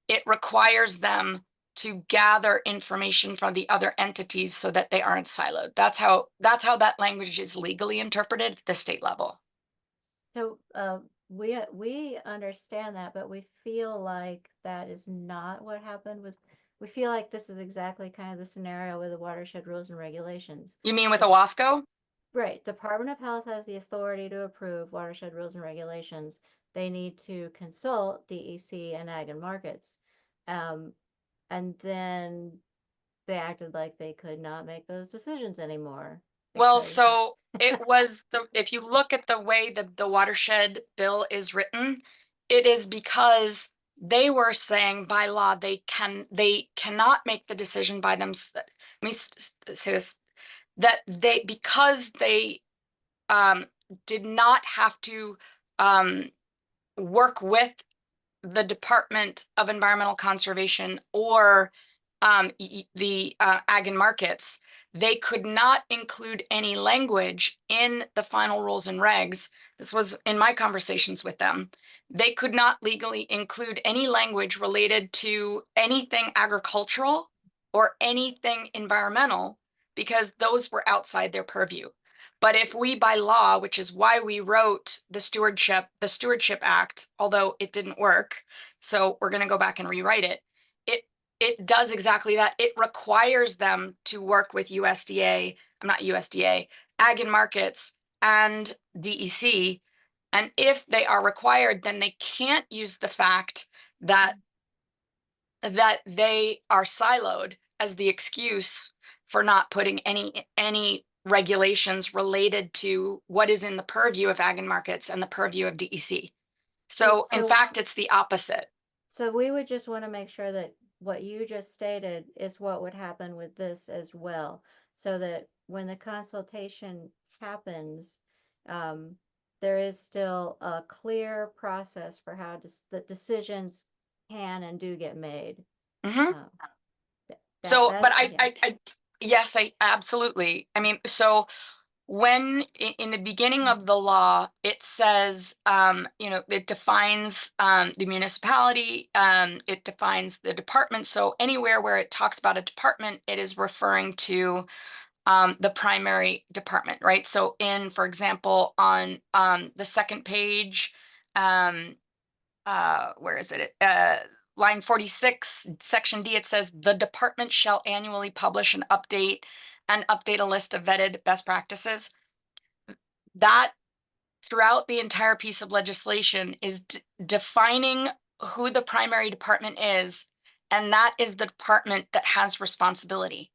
It requires them to gather information from the other entities so that they aren't siloed. That's how that language is legally interpreted at the state level. So we understand that, but we feel like that is not what happened with. We feel like this is exactly kind of the scenario with the watershed rules and regulations. You mean with OWASCO? Right. Department of Health has the authority to approve watershed rules and regulations. They need to consult DEC and Ag and Markets. And then they acted like they could not make those decisions anymore. Well, because- so it was if you look at the way that the watershed bill is written, it is because they were saying by law they cannot make the decision by themselves. Let me say this, that because they did not have to work with the Department of Environmental Conservation or the Ag and Markets, they could not include any language in the final rules and regs. This was in my conversations with them. They could not legally include any language related to anything agricultural or anything environmental because those were outside their purview. But if we, by law, which is why we wrote the Stewardship Act, although it didn't work, so we're going to go back and rewrite it, it does exactly that. It requires them to work with Ag and Markets and DEC. And if they are required, then they can't use the fact that they are siloed as the excuse for not putting any regulations related to what is in the purview of Ag and Markets and the purview of DEC. So in fact, it's the opposite. So we would just want to make sure that what you just stated is what would happen with this as well, so that when the consultation happens, there is still a clear process for how the decisions can and do get made. Mhm. So, but yes, I absolutely. I mean, so when in the beginning of the law, it says, it defines the municipality, it defines the department. So anywhere where it talks about a department, it is referring to the primary department, right? So for example, on the second page, where is it? Line 46, section D, it says the department shall annually publish and update a list of vetted best practices. That throughout the entire piece of legislation is defining who the primary department is, and that is the department that has responsibility.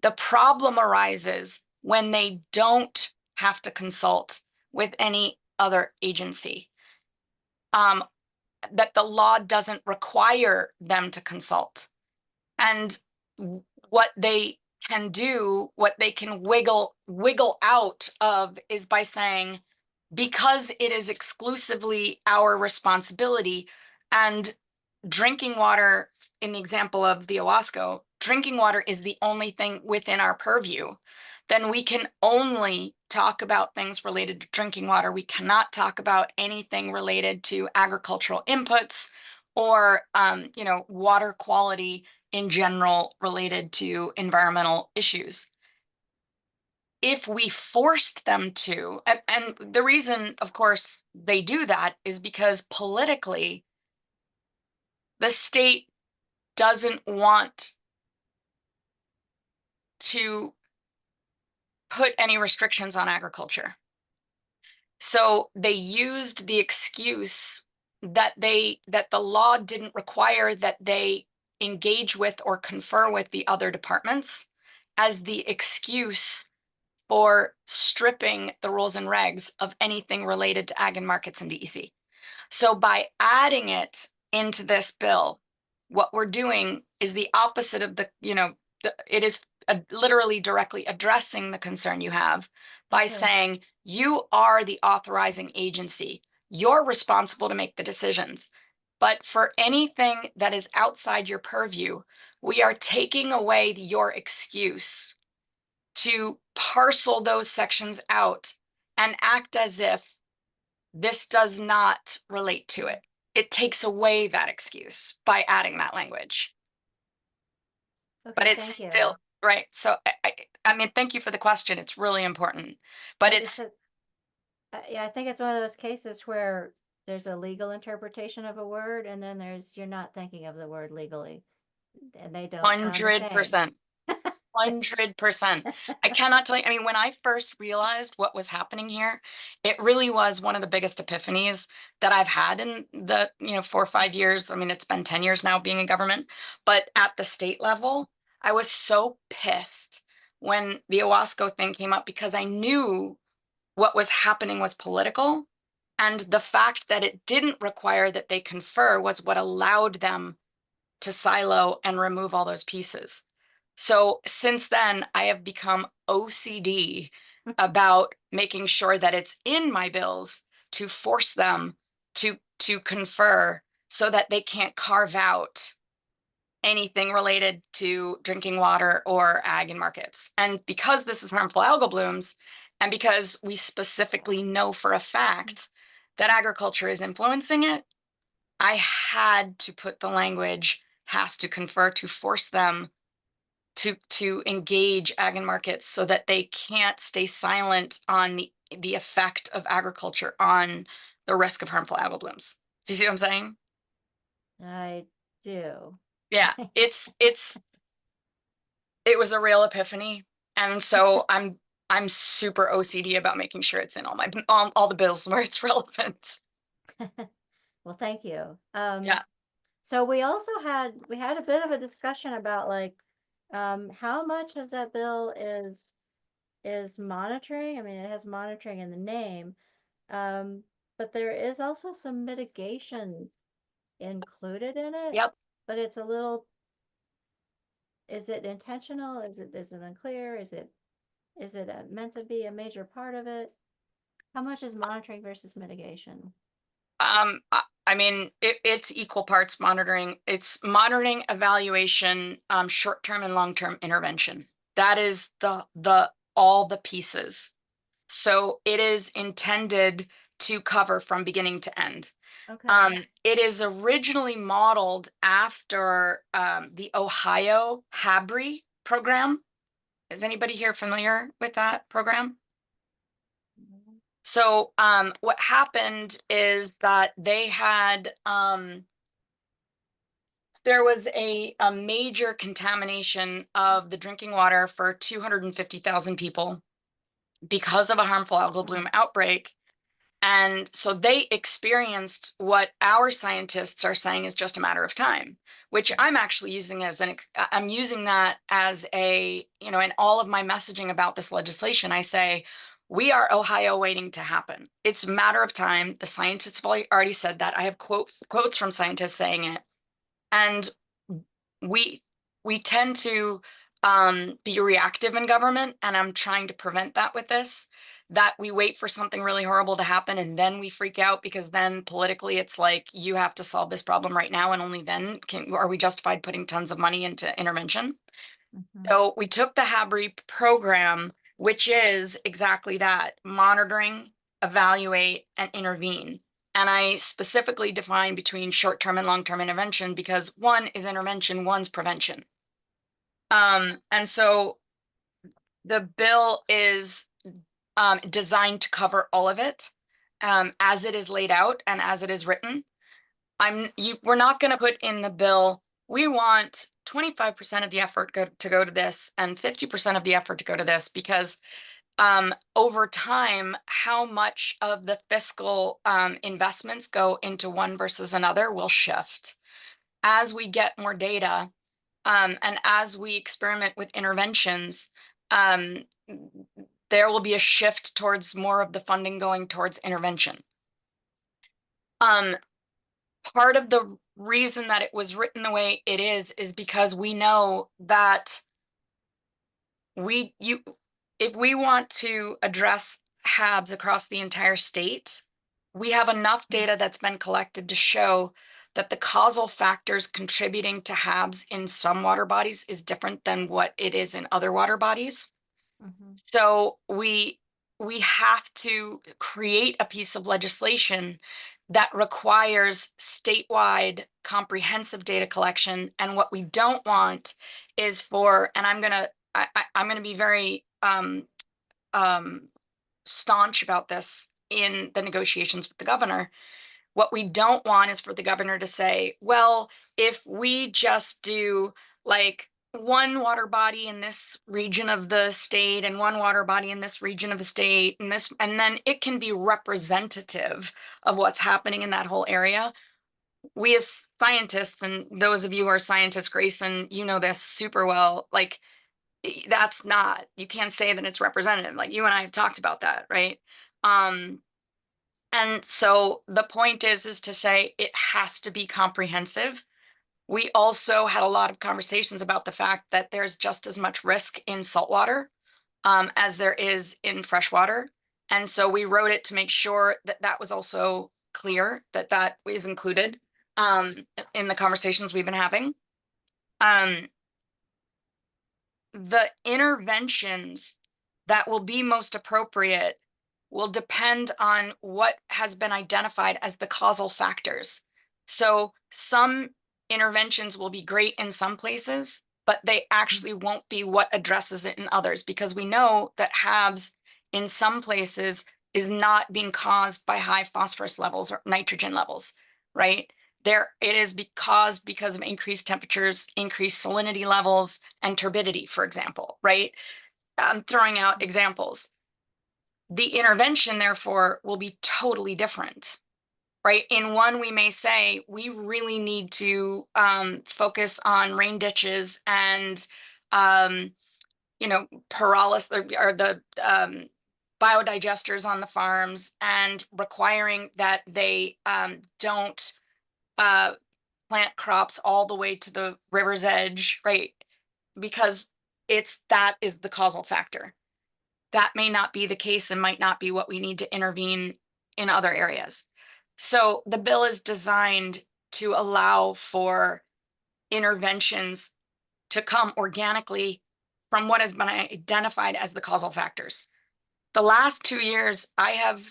The problem arises when they don't have to consult with any other agency. That the law doesn't require them to consult. And what they can do, what they can wiggle out of is by saying, because it is exclusively our responsibility, and drinking water, in the example of the OWASCO, drinking water is the only thing within our purview, then we can only talk about things related to drinking water. We cannot talk about anything related to agricultural inputs or, water quality in general related to environmental issues. If we forced them to, and the reason, of course, they do that is because politically, the state doesn't want to put any restrictions on agriculture. So they used the excuse that the law didn't require that they engage with or confer with the other departments as the excuse for stripping the rules and regs of anything related to ag and markets and DEC. So by adding it into this bill, what we're doing is the opposite of it is literally directly addressing the concern you have by Okay. saying you are the authorizing agency. You're responsible to make the decisions. But for anything that is outside your purview, we are taking away your excuse to parcel those sections out and act as if this does not relate to it. It takes away that excuse by adding that language. But Okay, it's thank you. still right. So I mean, thank you for the question. It's really important. But I it's just, yeah, I think it's one of those cases where there's a legal interpretation of a word, and then you're not thinking of the word legally, and they don't sound the same. 100%. 100%. I cannot tell you. I mean, when I first realized what was happening here, it really was one of the biggest epiphanies that I've had in the 4 or 5 years. I mean, it's been 10 years now being in government, but at the state level, I was so pissed when the Owasco thing came up because I knew what was happening was political, and the fact that it didn't require that they confer was what allowed them to silo and remove all those pieces. So since then, I have become OCD about making sure that it's in my bills to force them to confer so that they can't carve out anything related to drinking water or ag and markets. And because this is harmful algal blooms, and because we specifically know for a fact that agriculture is influencing it, I had to put the language has to confer to force them to engage ag and markets so that they can't stay silent on the effect of agriculture on the risk of harmful algal blooms. Do you see what I'm saying? I do. Yeah, it was a real epiphany, and so I'm super OCD about making sure it's in all the bills where it's relevant. Well, thank you. Yeah. So we also had a bit of a discussion about like how much of that bill is monitoring. I mean, it has monitoring in the name, but there is also some mitigation included in it. Yep. But it's a little. Is it intentional? Is it unclear? Is it meant to be a major part of it? How much is monitoring versus mitigation? I mean, it's equal parts monitoring. It's monitoring, evaluation, short-term and long-term intervention. That is all the pieces. So it is intended to cover from beginning to end. Okay. It is originally modeled after the Ohio HABRI program. Is anybody here familiar with that program? So what happened is that they had there was a major contamination of the drinking water for 250,000 people because of a harmful algal bloom outbreak. And so they experienced what our scientists are saying is just a matter of time, which I'm actually using I'm using that as in all of my messaging about this legislation, I say, we are Ohio waiting to happen. It's a matter of time. The scientists have already said that. I have quotes from scientists saying it. And we tend to be reactive in government, and I'm trying to prevent that with this, that we wait for something really horrible to happen and then we freak out, because then politically it's like, you have to solve this problem right now, and only then are we justified putting tons of money into intervention. So we took the HABRI program, which is exactly that: monitoring, evaluate, and intervene. And I specifically define between short-term and long-term intervention, because one is intervention, one's prevention. And so the bill is designed to cover all of it as it is laid out and as it is written. we're not going to put in the bill, we want 25% of the effort to go to this and 50% of the effort to go to this, because over time, how much of the fiscal investments go into one versus another will shift. As we get more data, and as we experiment with interventions, there will be a shift towards more of the funding going towards intervention. Part of the reason that it was written the way it is because we know that if we want to address HABs across the entire state, we have enough data that's been collected to show that the causal factors contributing to HABs in some water bodies is different than what it is in other water bodies. So we have to create a piece of legislation that requires statewide comprehensive data collection. And what we don't want is for, and I'm gonna be very staunch about this in the negotiations with the governor. What we don't want is for the governor to say, well, if we just do like one water body in this region of the state and one water body in this region of the state and this, and then it can be representative of what's happening in that whole area. We as scientists, and those of you who are scientists, Grayson, you know this super well, like that's not, you can't say that it's representative. Like you and I have talked about that, right? And so the point is to say it has to be comprehensive. We also had a lot of conversations about the fact that there's just as much risk in saltwater as there is in freshwater. And so we wrote it to make sure that that was also clear, that that is included in the conversations we've been having. The interventions that will be most appropriate will depend on what has been identified as the causal factors. So some interventions will be great in some places, but they actually won't be what addresses it in others, because we know that HABs in some places is not being caused by high phosphorus levels or nitrogen levels, right? It is because of increased temperatures, increased salinity levels, and turbidity, for example, right? I'm throwing out examples. The intervention, therefore, will be totally different, right? In one, we may say we really need to focus on rain ditches and, pyrolysis or the biodigesters on the farms, and requiring that they don't plant crops all the way to the river's edge, right? Because that is the causal factor. That may not be the case and might not be what we need to intervene in other areas. So the bill is designed to allow for interventions to come organically from what has been identified as the causal factors. The last 2 years, I have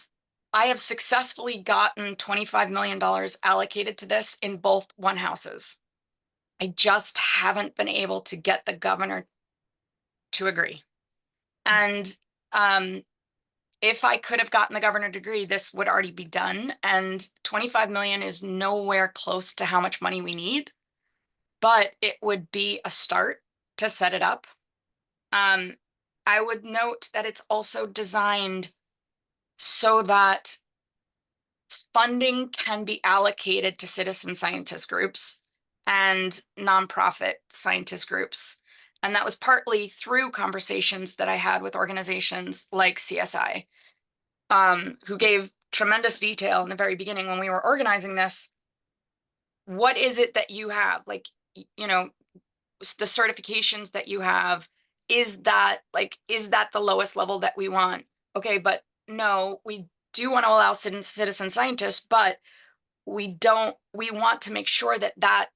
successfully gotten $25 million allocated to this in both one houses. I just haven't been able to get the governor to agree. And if I could have gotten the governor to agree, this would already be done. And 25 million is nowhere close to how much money we need, but it would be a start to set it up. I would note that it's also designed so that funding can be allocated to citizen scientist groups and nonprofit scientist groups. And that was partly through conversations that I had with organizations like CSI, who gave tremendous detail in the very beginning when we were organizing this. What is it that you have? Like, the certifications that you have, is that the lowest level that we want? Okay, but no, we do want to allow citizen scientists, but we want to make sure that that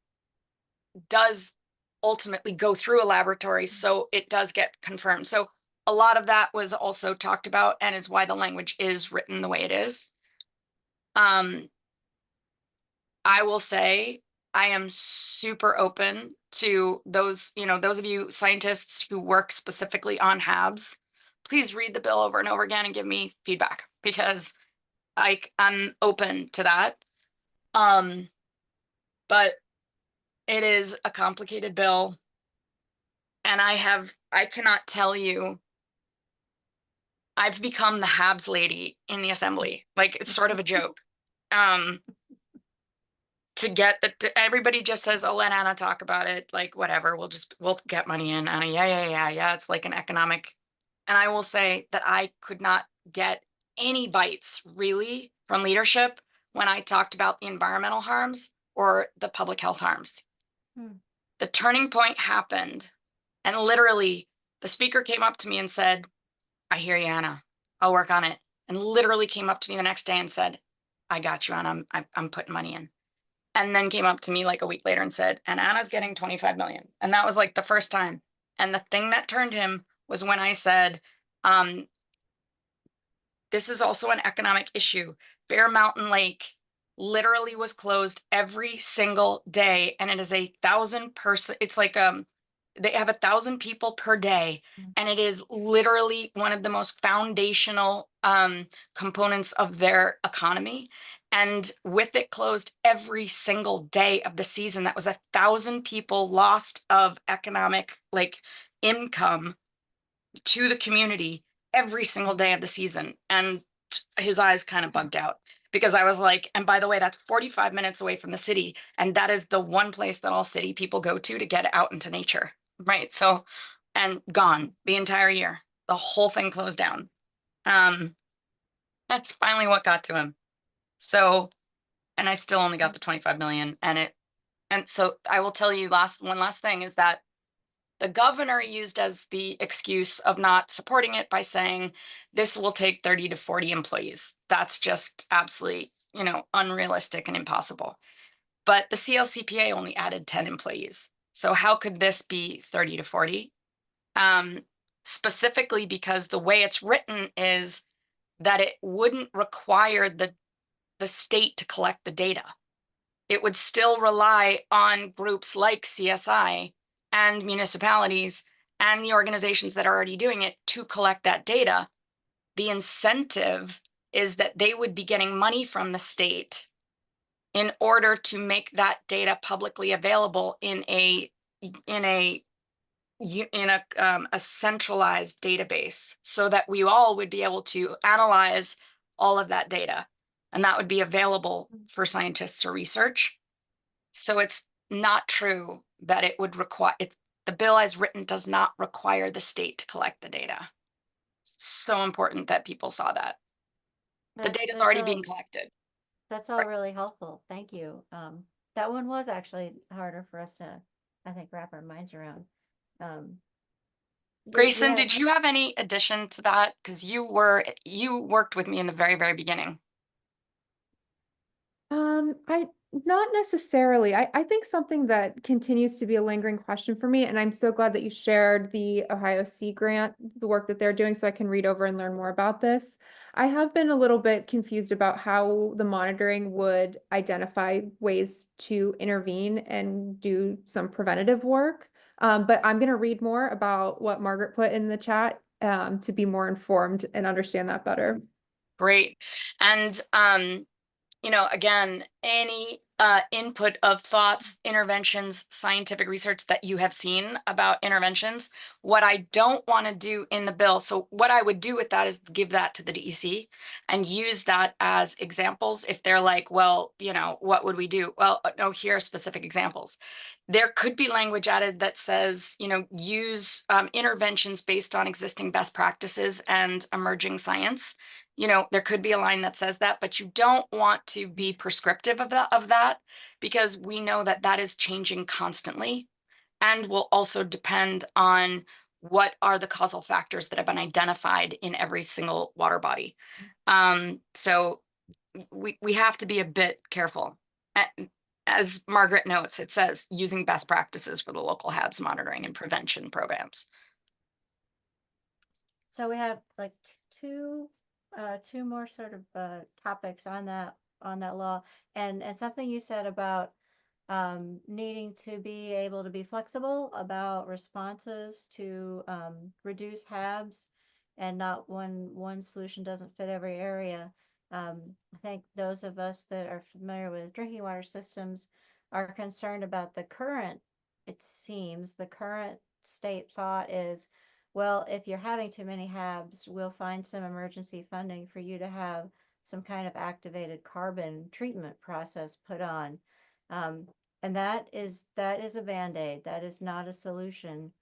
does ultimately go through a laboratory, so it does get confirmed. So a lot of that was also talked about, and is why the language is written the way it is. I will say I am super open to those of you scientists who work specifically on HABs. Please read the bill over and over again and give me feedback, because I'm open to that. but it is a complicated bill. And I cannot tell you, I've become the Habs lady in the assembly. Like, it's sort of a joke. To get everybody just says, oh, let Anna talk about it. Like, whatever, we'll get money in. Anna, yeah. It's like an economic. And I will say that I could not get any bites really from leadership when I talked about the environmental harms or the public health harms. The turning point happened, and literally the speaker came up to me and said, I hear you, Anna. I'll work on it. And literally came up to me the next day and said, I got you, Anna. I'm putting money in. And then came up to me like a week later and said, and Anna's getting 25 million. And that was like the first time. And the thing that turned him was when I said, this is also an economic issue. Bear Mountain Lake literally was closed every single day. And it is 1,000 person. It's like, they have 1,000 people per day. And it is literally one of the most foundational components of their economy. And with it closed every single day of the season, that was 1,000 people lost of economic like income to the community every single day of the season. And his eyes kind of bugged out because I was like, and by the way, that's 45 minutes away from the city. And that is the one place that all city people go to get out into nature. Right. So, and gone the entire year, the whole thing closed down. That's finally what got to him. So, and I still only got the 25 million. And so I will tell you one last thing is that the governor used as the excuse of not supporting it by saying this will take 30 to 40 employees. That's just absolutely, unrealistic and impossible. But the CLCPA only added 10 employees. So how could this be 30 to 40? Specifically because the way it's written is that it wouldn't require the state to collect the data. It would still rely on groups like CSI and municipalities and the organizations that are already doing it to collect that data. The incentive is that they would be getting money from the state in order to make that data publicly available in a centralized database so that we all would be able to analyze all of that data, and that would be available for scientists or research. So it's not true that it would require it. The bill as written does not require the state to collect the data. So important that people saw that. The data is already being collected. That's all really helpful. Thank you. That one was actually harder for us to, I think, wrap our minds around. Grayson, did you have any addition to that? Because you worked with me in the very, very beginning. I not necessarily. I think something that continues to be a lingering question for me, and I'm so glad that you shared the Ohio Sea grant, the work that they're doing, so I can read over and learn more about this. I have been a little bit confused about how the monitoring would identify ways to intervene and do some preventative work. But I'm going to read more about what Margaret put in the chat to be more informed and understand that better. Great. And again, any input of thoughts, interventions, scientific research that you have seen about interventions, what I don't want to do in the bill, so what I would do with that is give that to the DEC and use that as examples. If they're like, well, what would we do? Well, no, here are specific examples. There could be language added that says, use interventions based on existing best practices and emerging science. There could be a line that says that, but you don't want to be prescriptive of that because we know that that is changing constantly and will also depend on what are the causal factors that have been identified in every single water body. So we have to be a bit careful. As Margaret notes, it says using best practices for the local HABs monitoring and prevention programs. So we have like two more sort of topics on that law, and something you said about needing to be able to be flexible about responses to reduce HABs, and not one solution doesn't fit every area. I think those of us that are familiar with drinking water systems are concerned about the current, it seems, the current state thought is, well, if you're having too many HABs, we'll find some emergency funding for you to have some kind of activated carbon treatment process put on. And that is a Band-Aid. That is not a solution.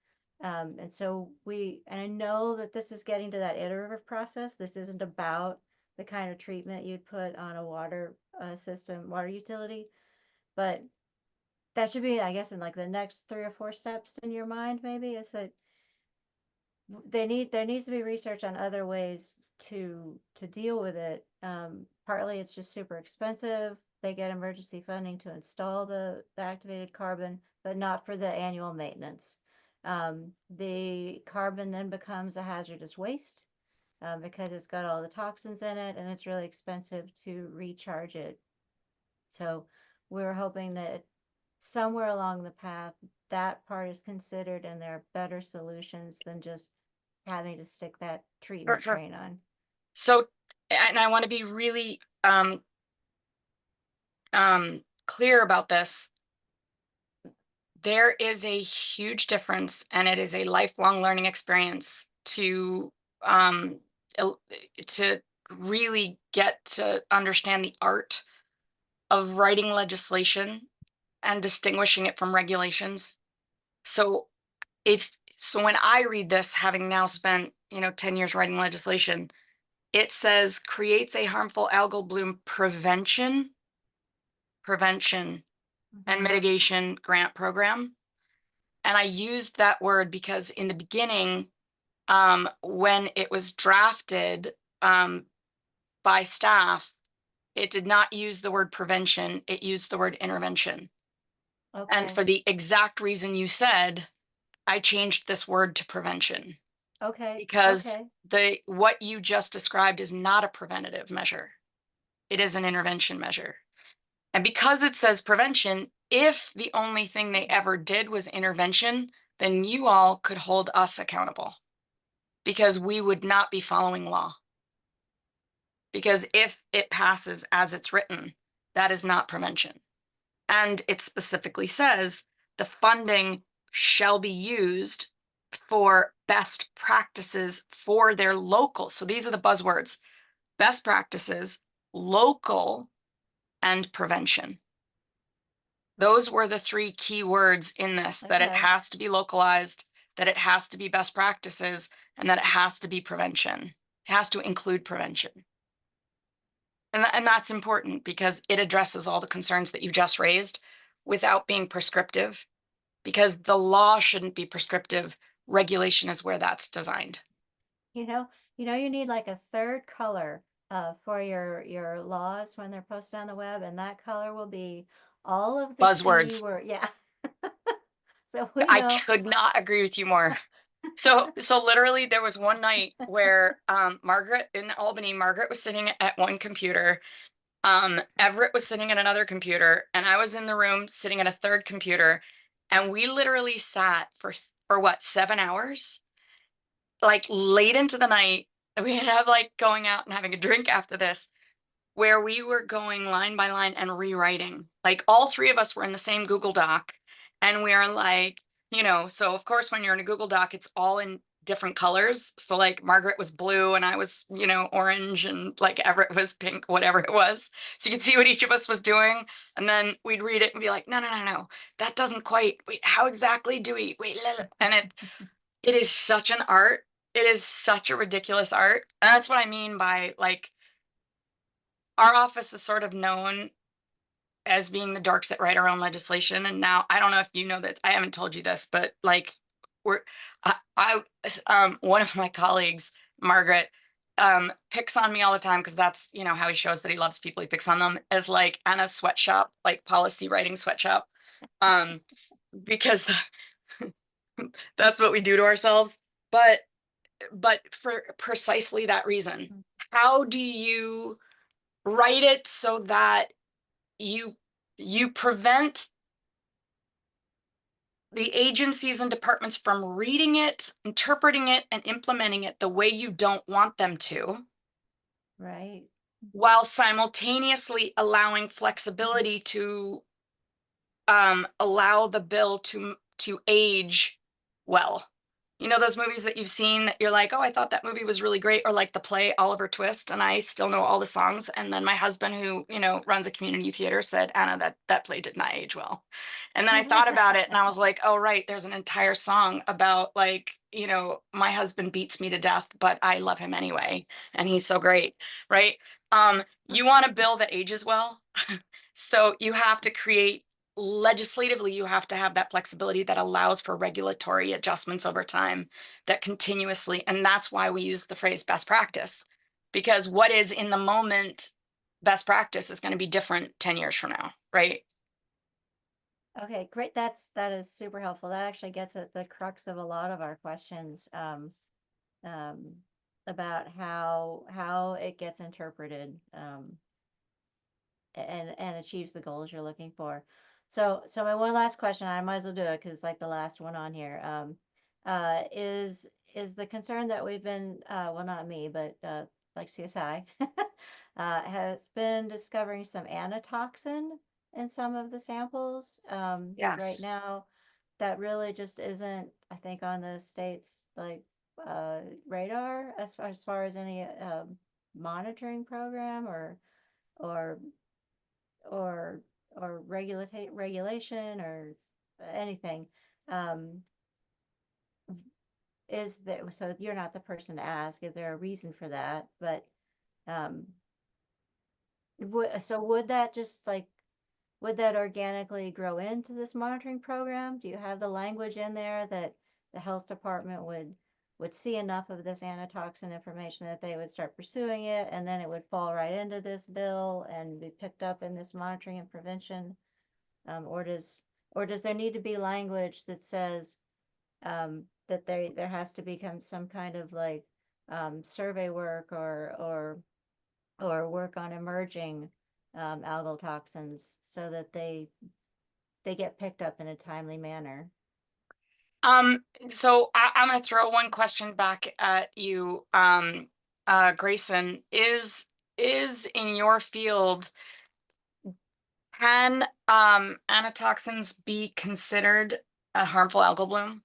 And so and I know that this is getting to that iterative process. This isn't about the kind of treatment you'd put on a water system, water utility, but that should be, I guess, in like the next 3 or 4 steps in your mind, maybe, is that there needs to be research on other ways to deal with it. Partly it's just super expensive. They get emergency funding to install the activated carbon, but not for the annual maintenance. The carbon then becomes a hazardous waste because it's got all the toxins in it, and it's really expensive to recharge it. So we're hoping that somewhere along the path, that part is considered and there are better solutions than just having to stick that treatment Sure. train on. So, and I want to be really clear about this. There is a huge difference, and it is a lifelong learning experience to really get to understand the art of writing legislation and distinguishing it from regulations. So when I read this, having now spent 10 years writing legislation, it says creates a harmful algal bloom prevention and mitigation grant program. And I used that word because in the beginning, when it was drafted by staff, it did not use the word prevention, it used the word intervention. And Okay. for the exact reason you said, I changed this word to prevention. Okay. Because Okay. what you just described is not a preventative measure. It is an intervention measure. And because it says prevention, if the only thing they ever did was intervention, then you all could hold us accountable because we would not be following law. Because if it passes as it's written, that is not prevention. And it specifically says the funding shall be used for best practices for their local. So these are the buzzwords: best practices, local, and prevention. Those were the 3 key words in this, that it Okay. has to be localized, that it has to be best practices, and that it has to be prevention. It has to include prevention. And that's important because it addresses all the concerns that you just raised without being prescriptive, because the law shouldn't be prescriptive. Regulation is where that's designed. You need like a third color for your laws when they're posted on the web, and that color will be all of the key Buzzwords. words. Yeah. So we I know. could not agree with you more. So literally there was one night where Margaret in Albany, Margaret was sitting at one computer, Everett was sitting at another computer, and I was in the room sitting at a third computer, and we literally sat for what, 7 hours? Like late into the night. We ended up like going out and having a drink after this, where we were going line by line and rewriting. Like all 3 of us were in the same Google Doc, and we are like, so of course when you're in a Google Doc, it's all in different colors. So like Margaret was blue and I was, orange, and like Everett was pink, whatever it was. So you could see what each of us was doing. And then we'd read it and be like, no, that doesn't quite, wait, how exactly do we, wait, and it is such an art. It is such a ridiculous art. And that's what I mean by like, our office is sort of known as being the dorks that write our own legislation. And now I don't know if you know that, I haven't told you this, but like one of my colleagues, Margaret, picks on me all the time because that's how he shows that he loves people. He picks on them as like Anna's sweatshop, like policy writing sweatshop, because that's what we do to ourselves. But for precisely that reason, how do you write it so that you prevent the agencies and departments from reading it, interpreting it, and implementing it the way you don't want them to, Right. while simultaneously allowing flexibility to allow the bill to age well. You know, those movies that you've seen that you're like, oh, I thought that movie was really great, or like the play Oliver Twist, and I still know all the songs. And then my husband, who, you know, runs a community theater, said, Anna, that play did not age well. And then I thought about it and I was like, oh, right, there's an entire song about, like, you know, my husband beats me to death, but I love him anyway, and he's so great, right? You want a bill that ages well. So you have to create, legislatively, you have to have that flexibility that allows for regulatory adjustments over time that continuously, and that's why we use the phrase best practice, because what is in the moment best practice is going to be different 10 years from now, right? Okay, great. That is super helpful. That actually gets at the crux of a lot of our questions about how it gets interpreted and achieves the goals you're looking for. So my one last question, I might as well do it because it's like the last one on here. Is the concern that we've been well, not me, but like CSI has been discovering some antitoxin in some of the samples. Right Yes. now, that really just isn't, I think, on the state's like radar as far as any monitoring program or or regulation or anything. Um, is that so? You're not the person to ask. Is there a reason for that? But um, would that just like would that organically grow into this monitoring program? Do you have the language in there that the health department would see enough of this antitoxin information that they would start pursuing it, and then it would fall right into this bill and be picked up in this monitoring and prevention? Or does there need to be language that says that there has to become some kind of like survey work or work on emerging algal toxins so that they get picked up in a timely manner? So I'm going to throw one question back at you, Grayson. Is in your field, can antitoxins be considered a harmful algal bloom?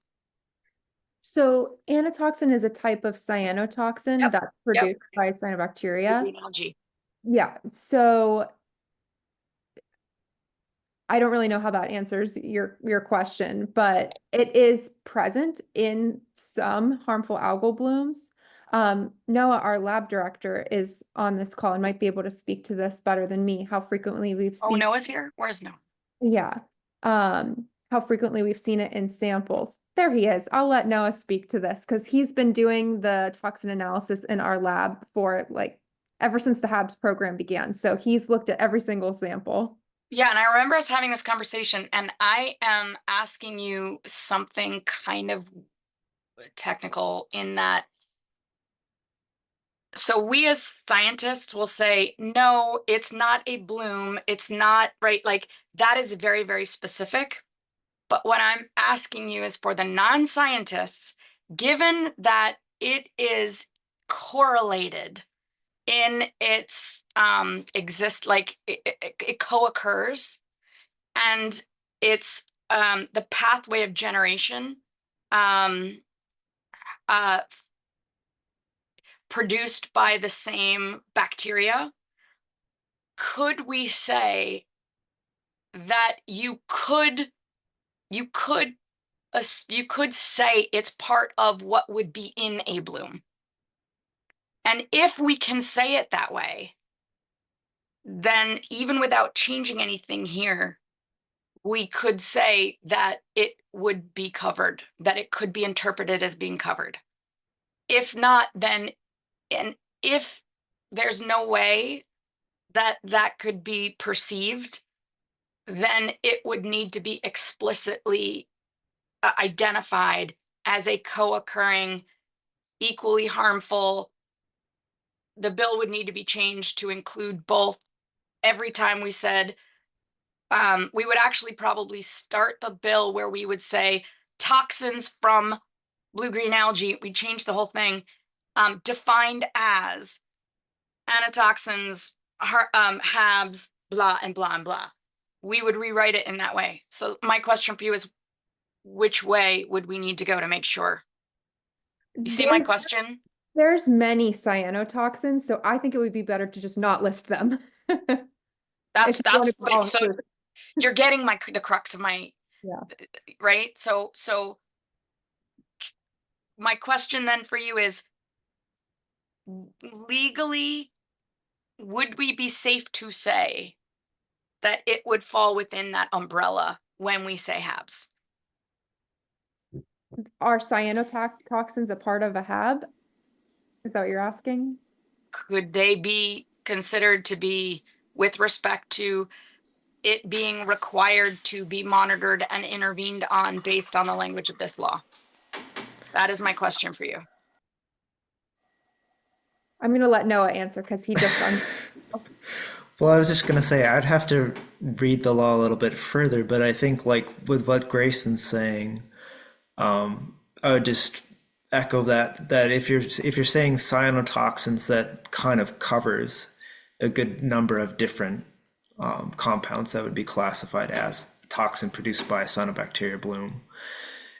So antitoxin is a type of cyanotoxin Yep, that's produced by cyanobacteria. Green algae. Yeah, so I don't really know how that answers your question, but it is present in some harmful algal blooms. Noah, our lab director, is on this call and might be able to speak to this better than me, how frequently we've Oh, seen. Noah's here? Where's Noah? Yeah. How frequently we've seen it in samples. There he is. I'll let Noah speak to this because he's been doing the toxin analysis in our lab for like ever since the HABS program began. So he's looked at every single sample. Yeah, and I remember us having this conversation, and I am asking you something kind of technical in that. So we as scientists will say, no, it's not a bloom. It's not, right? Like that is very, very specific. But what I'm asking you is for the non-scientists, given that it is correlated in its like it co-occurs, and it's the pathway of generation uh, produced by the same bacteria, could we say that you could say it's part of what would be in a bloom? And if we can say it that way, then even without changing anything here, we could say that it would be covered, that it could be interpreted as being covered. If not, then, and if there's no way that that could be perceived, then it would need to be explicitly identified as a co-occurring, equally harmful. The bill would need to be changed to include both. Every time we said, we would actually probably start the bill where we would say toxins from blue-green algae. We changed the whole thing, defined as antitoxins, HABs, blah, and blah, and blah. we would rewrite it in that way. So my question for you is, which way would we need to go to make sure? You see my question? There's many cyanotoxins, so I think it would be better to just not list them. That's, If you wanna but go so through- you're getting the crux of my, Yeah. right? So my question then for you is, legally, would we be safe to say that it would fall within that umbrella when we say HABs? Are cyanotoxins a part of a HAB? Is that what you're asking? Could they be considered to be, with respect to it being required to be monitored and intervened on based on the language of this law? That is my question for you. I'm gonna let Noah answer because he just Well, I was just gonna say I'd have to read the law a little bit further, but I think like with what Grayson's saying, I would just echo that if you're saying cyanotoxins, that kind of covers a good number of different compounds that would be classified as toxin produced by a cyanobacteria bloom.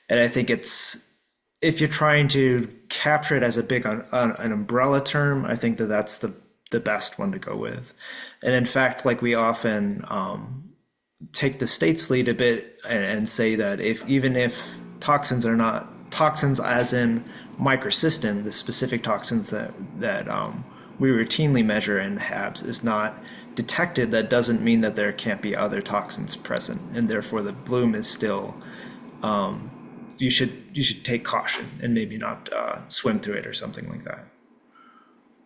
And I think if you're trying to capture it as a big an umbrella term, I think that's the best one to go with. And in fact, like we often take the state's lead a bit and say that even if toxins are not toxins as in microcystin, the specific toxins that we routinely measure in HABs is not detected, that doesn't mean that there can't be other toxins present, and therefore the bloom is still you should take caution and maybe not swim through it or something like that.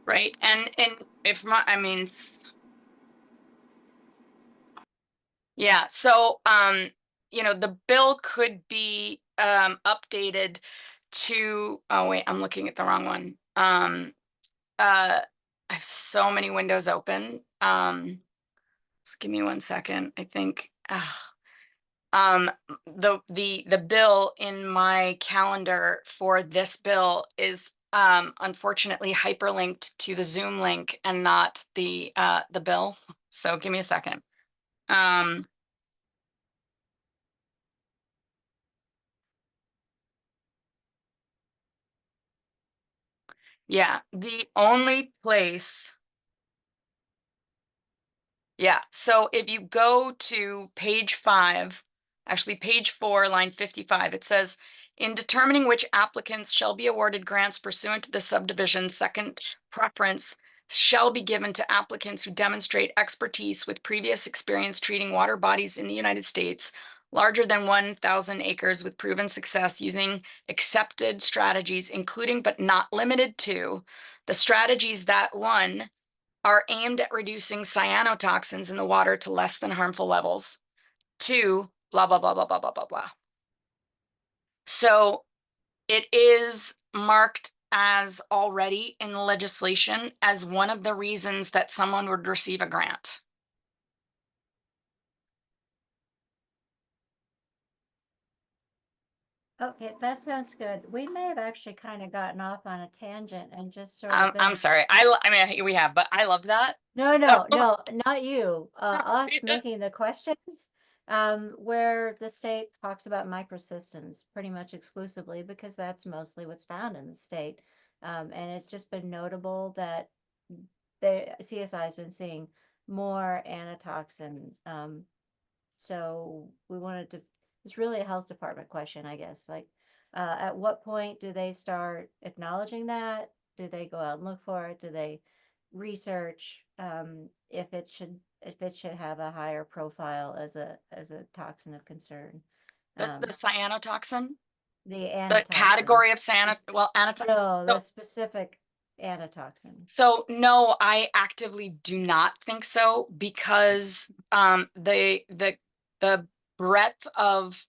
Right. And if yeah, so the bill could be updated to, oh wait, I'm looking at the wrong one. I have so many windows open. Just give me 1 second. I think the bill in my calendar for this bill is unfortunately hyperlinked to the Zoom link and not the bill. So give me a second. Yeah, the only place. Yeah, so if you go to page 5, actually page 4, line 55, it says, in determining which applicants shall be awarded grants pursuant to the subdivision, second preference shall be given to applicants who demonstrate expertise with previous experience treating water bodies in the United States larger than 1,000 acres with proven success using accepted strategies, including but not limited to the strategies that, 1, are aimed at reducing cyanotoxins in the water to less than harmful levels. 2, blah, blah, blah, blah, blah, blah, blah, blah. So it is marked as already in the legislation as one of the reasons that someone would receive a grant. Okay, that sounds good. We may have actually kind of gotten off on a tangent and just sort of I'm been. sorry. We have, but I love that. No, no, no, not you. Us Yeah. making the questions, where the state talks about microsystems pretty much exclusively because that's mostly what's found in the state. And it's just been notable that the CSI has been seeing more anatoxin. So we wanted to, it's really a health department question, I guess. Like, at what point do they start acknowledging that? Do they go out and look for it? Do they research if it should have a higher profile as a toxin of concern? The cyanotoxin, The the anatoxin. category of anatoxin. No, the specific anatoxin. So no, I actively do not think so, because the breadth of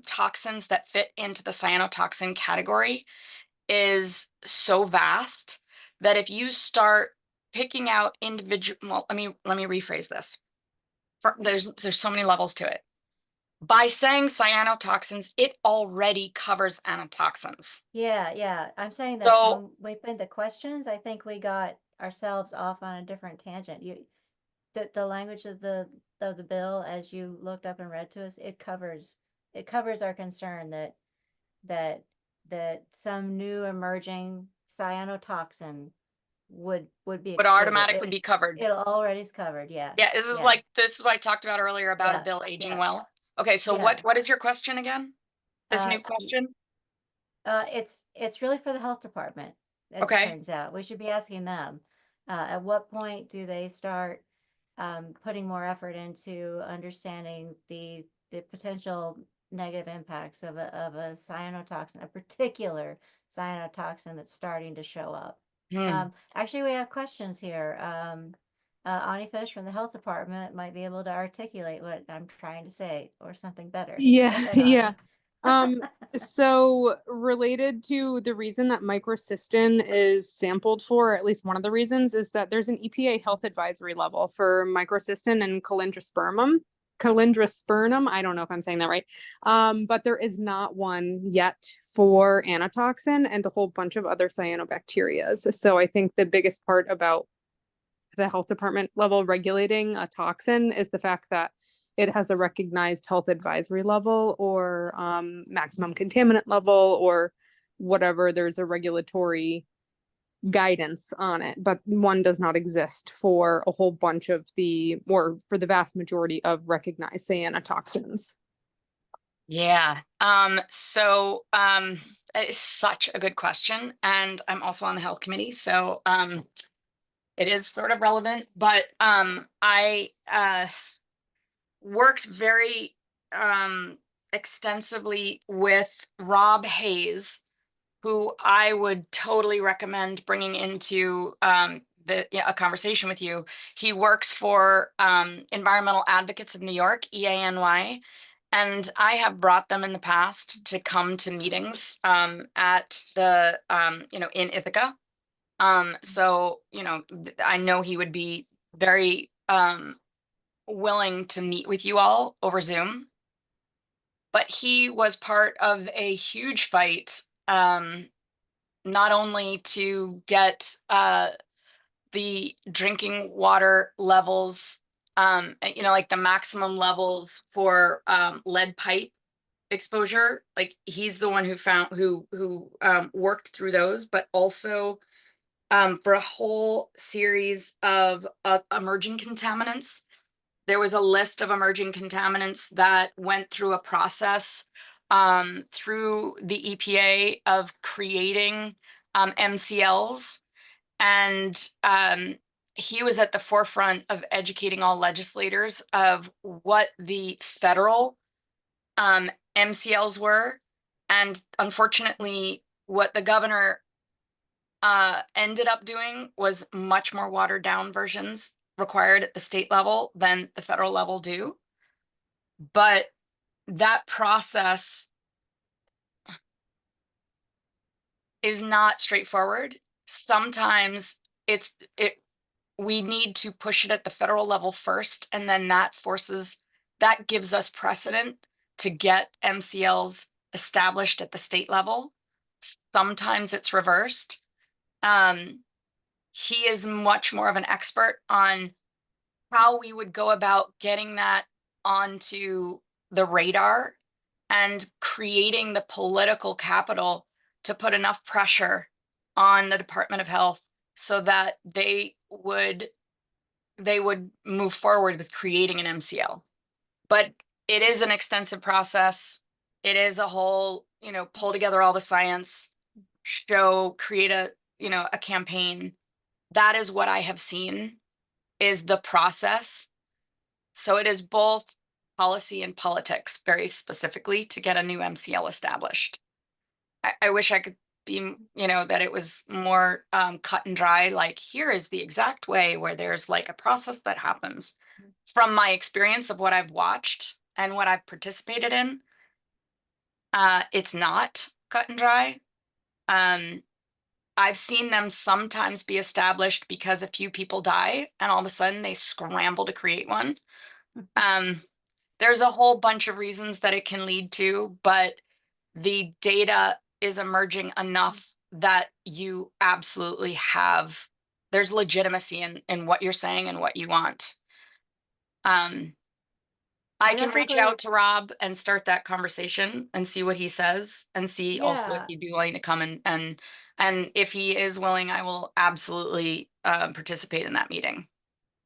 toxins that fit into the cyanotoxin category is so vast that if you start picking out individual, well, let me rephrase this. There's so many levels to it. By saying cyanotoxins, it already covers anatoxins. Yeah. I'm saying that So when we put the questions, I think we got ourselves off on a different tangent. the language of the bill, as you looked up and read to us, it covers our concern that some new emerging cyanotoxin would be Would excluded. automatically be covered. It already is covered, yes. Yeah, this is what I talked about earlier about a Yeah, bill aging yeah. well. Okay, so Yeah. what is your question again? This new y- question? It's really for the health department, as it Okay. turns out. We should be asking them. At what point do they start putting more effort into understanding the potential negative impacts of a cyanotoxin, a particular cyanotoxin that's starting to show up? Actually, we have questions here. Ani Fish from the health department might be able to articulate what I'm trying to say or something better. Go Yeah, ahead, Ani. yeah. So related to the reason that microcystin is sampled for, at least one of the reasons, is that there's an EPA health advisory level for microcystin and calindrospermum. Calindrospermum, I don't know if I'm saying that right. But there is not one yet for anatoxin and a whole bunch of other cyanobacterias. So I think the biggest part about the health department level regulating a toxin is the fact that it has a recognized health advisory level or maximum contaminant level or whatever. There's a regulatory guidance on it, but one does not exist for a whole bunch of or for the vast majority of recognized cyanotoxins. Yeah. It is such a good question. And I'm also on the health committee. So it is sort of relevant, but I worked very extensively with Rob Hayes, who I would totally recommend bringing into a conversation with you. He works for Environmental Advocates of New York, EANY, and I have brought them in the past to come to meetings at the in Ithaca. So I know he would be very willing to meet with you all over Zoom. But he was part of a huge fight, not only to get the drinking water levels, like the maximum levels for lead pipe exposure. Like he's the one who worked through those, but also for a whole series of emerging contaminants. There was a list of emerging contaminants that went through a process through the EPA of creating MCLs. And he was at the forefront of educating all legislators of what the federal MCLs were. And unfortunately, what the governor ended up doing was much more watered down versions required at the state level than the federal level do. But that process is not straightforward. Sometimes we need to push it at the federal level first, and then that gives us precedent to get MCLs established at the state level. Sometimes it's reversed. He is much more of an expert on how we would go about getting that onto the radar and creating the political capital to put enough pressure on the Department of Health so that they would move forward with creating an MCL. But it is an extensive process. It is a whole, pull together all the science, create a campaign. That is what I have seen is the process. So it is both policy and politics, very specifically, to get a new MCL established. I wish I could be, that it was more cut and dry, like here is the exact way where there's like a process that happens. From my experience of what I've watched and what I've participated in, it's not cut and dry. I've seen them sometimes be established because a few people die and all of a sudden they scramble to create one. There's a whole bunch of reasons that it can lead to, but the data is emerging enough that you absolutely there's legitimacy in what you're saying and what you want. I I can don't think reach out to Rob and start that conversation and see what he says and see also if Yeah. he'd be willing to come and if he is willing, I will absolutely participate in that meeting.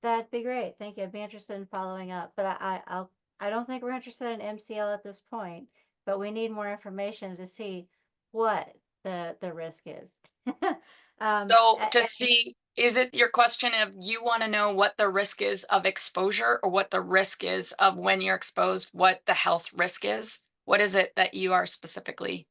That'd be great. Thank you. I'd be interested in following up, but I don't think we're interested in MCL at this point, but we need more information to see what the risk is. So a- to see, is it your question of you want to know what the risk is of exposure or what the risk is of when you're exposed, what the health risk is? What is it that you are specifically?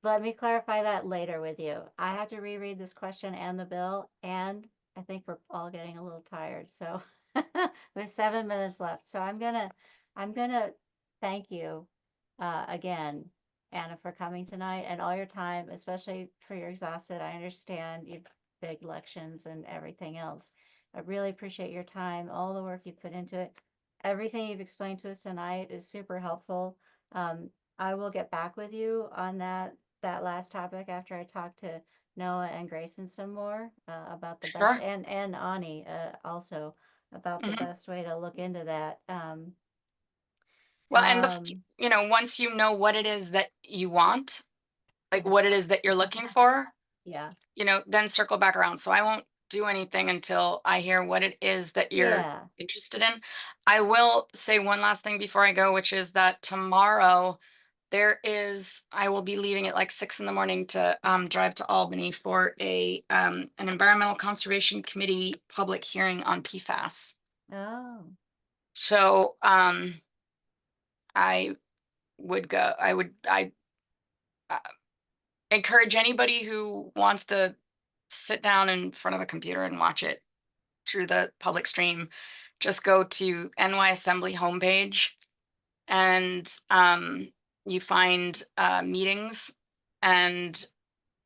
Let me clarify that later with you. I have to reread this question and the bill, and I think we're all getting a little tired. So we have 7 minutes left. So I'm gonna thank you again, Anna, for coming tonight and all your time, especially for you're exhausted. I understand you big elections and everything else. I really appreciate your time, all the work you put into it. Everything you've explained to us tonight is super helpful. I will get back with you on that last topic after I talk to Noah and Grayson some more about the best, Sure. and Ani also about the Mhm. best way to look into that. Well, and you know, once you know what it is that you want, like what it is that you're looking for, Yeah. you know, then circle back around. So I won't do anything until I hear what it is that you're Yeah. interested in. I will say one last thing before I go, which is that tomorrow I will be leaving at like 6 in the morning to drive to Albany for an Environmental Conservation Committee public hearing on PFAS. Oh. So I would go, I encourage anybody who wants to sit down in front of a computer and watch it through the public stream, just go to NY Assembly homepage and you find meetings, and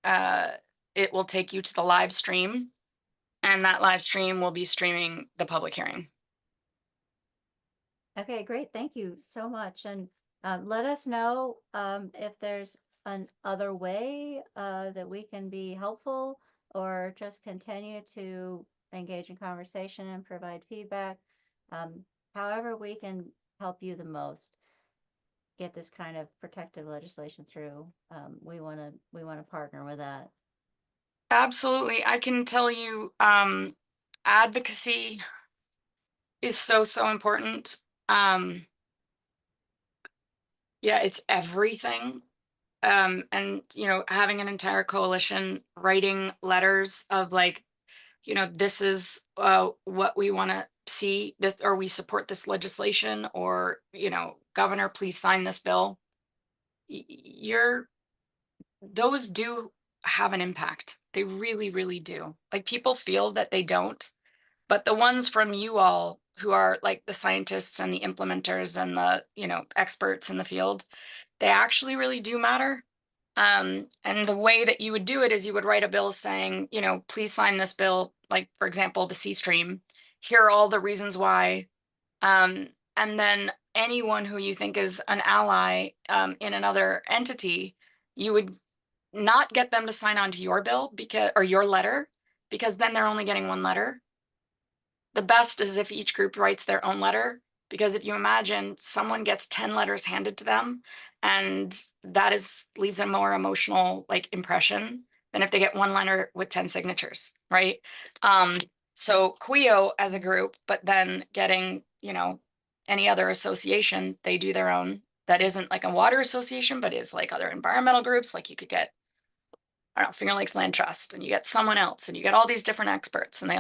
it will take you to the live stream, and that live stream will be streaming the public hearing. Okay, great. Thank you so much. And let us know if there's an other way that we can be helpful or just continue to engage in conversation and provide feedback. However we can help you the most get this kind of protective legislation through. We want to partner with that. Absolutely. I can tell you advocacy is so important. Yeah, it's everything. And you know, having an entire coalition writing letters of like, you know, this is what we want to see, this, or we support this legislation, or you know, governor, please sign this bill. You're Those do have an impact. They really do. Like people feel that they don't, but the ones from you all who are like the scientists and the implementers and the, you know, experts in the field, they actually really do matter. And the way that you would do it is you would write a bill saying, you know, please sign this bill, like for example, the C stream. Here are all the reasons why. And then anyone who you think is an ally in another entity, you would not get them to sign on to your bill or your letter, because then they're only getting one letter. The best is if each group writes their own letter, because if you imagine someone gets 10 letters handed to them, and that leaves a more emotional like impression than if they get one letter with 10 signatures, right? So CWIO as a group, but then getting, you know, any other association, they do their own, that isn't like a water association, but is like other environmental groups. Like you could get, I don't know, Finger Lakes Land Trust, and you get someone else, and you get all these different experts, and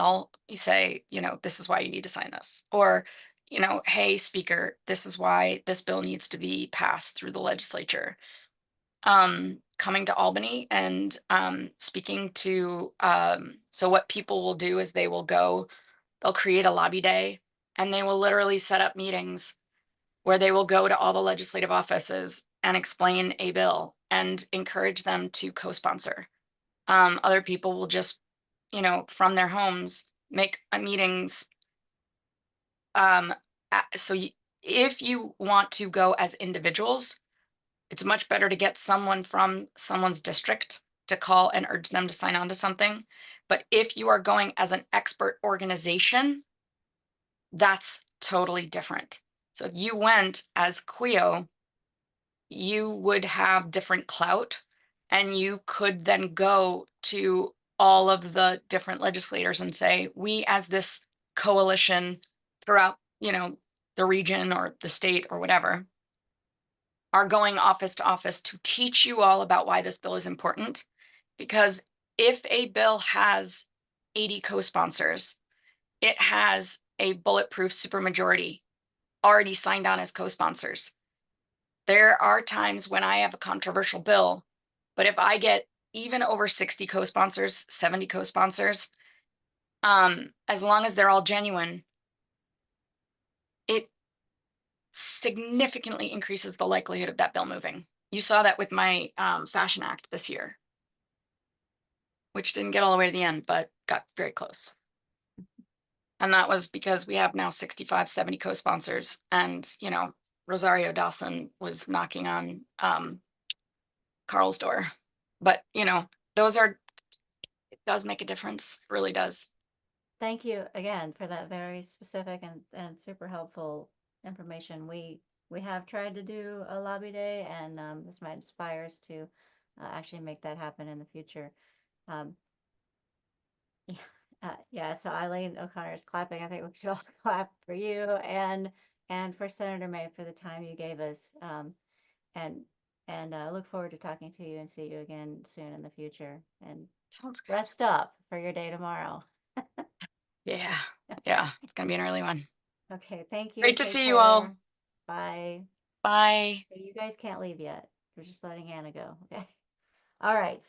you say, you know, this is why you need to sign this. Or, you know, hey, speaker, this is why this bill needs to be passed through the legislature. Coming to Albany and speaking to, so what people will do is they'll create a lobby day, and they will literally set up meetings where they will go to all the legislative offices and explain a bill and encourage them to co-sponsor. Other people will just, you know, from their homes make meetings. So if you want to go as individuals, it's much better to get someone from someone's district to call and urge them to sign on to something, But if you are going as an expert organization, that's totally different. So if you went as CWIO, you would have different clout, and you could then go to all of the different legislators and say, we as this coalition throughout, the region or the state or whatever, are going office to office to teach you all about why this bill is important. Because if a bill has 80 co-sponsors, it has a bulletproof supermajority already signed on as co-sponsors. There are times when I have a controversial bill, but if I get even over 60 co-sponsors, 70 co-sponsors, as long as they're all genuine, it significantly increases the likelihood of that bill moving. You saw that with my Fashion Act this year, which didn't get all the way to the end, but got very close. And that was because we have now 65, 70 co-sponsors, and, Rosario Dawson was knocking on Carl's door. But, it does make a difference, really does. Thank you again for that very specific and super helpful information. We have tried to do a lobby day, and this might inspire us to actually make that happen in the future. Yeah, so Eileen O'Connor is clapping. I think we should all clap for you and for Senator May for the time you gave us. And look forward to talking to you and see you again soon in the future. And Sounds good. rest up for your day tomorrow. Yeah. Yeah. It's going to be an early one. Okay, thank you. Great to Take see you all. care. Bye. Bye. You guys can't leave yet. We're just letting Anna go. Okay. All right.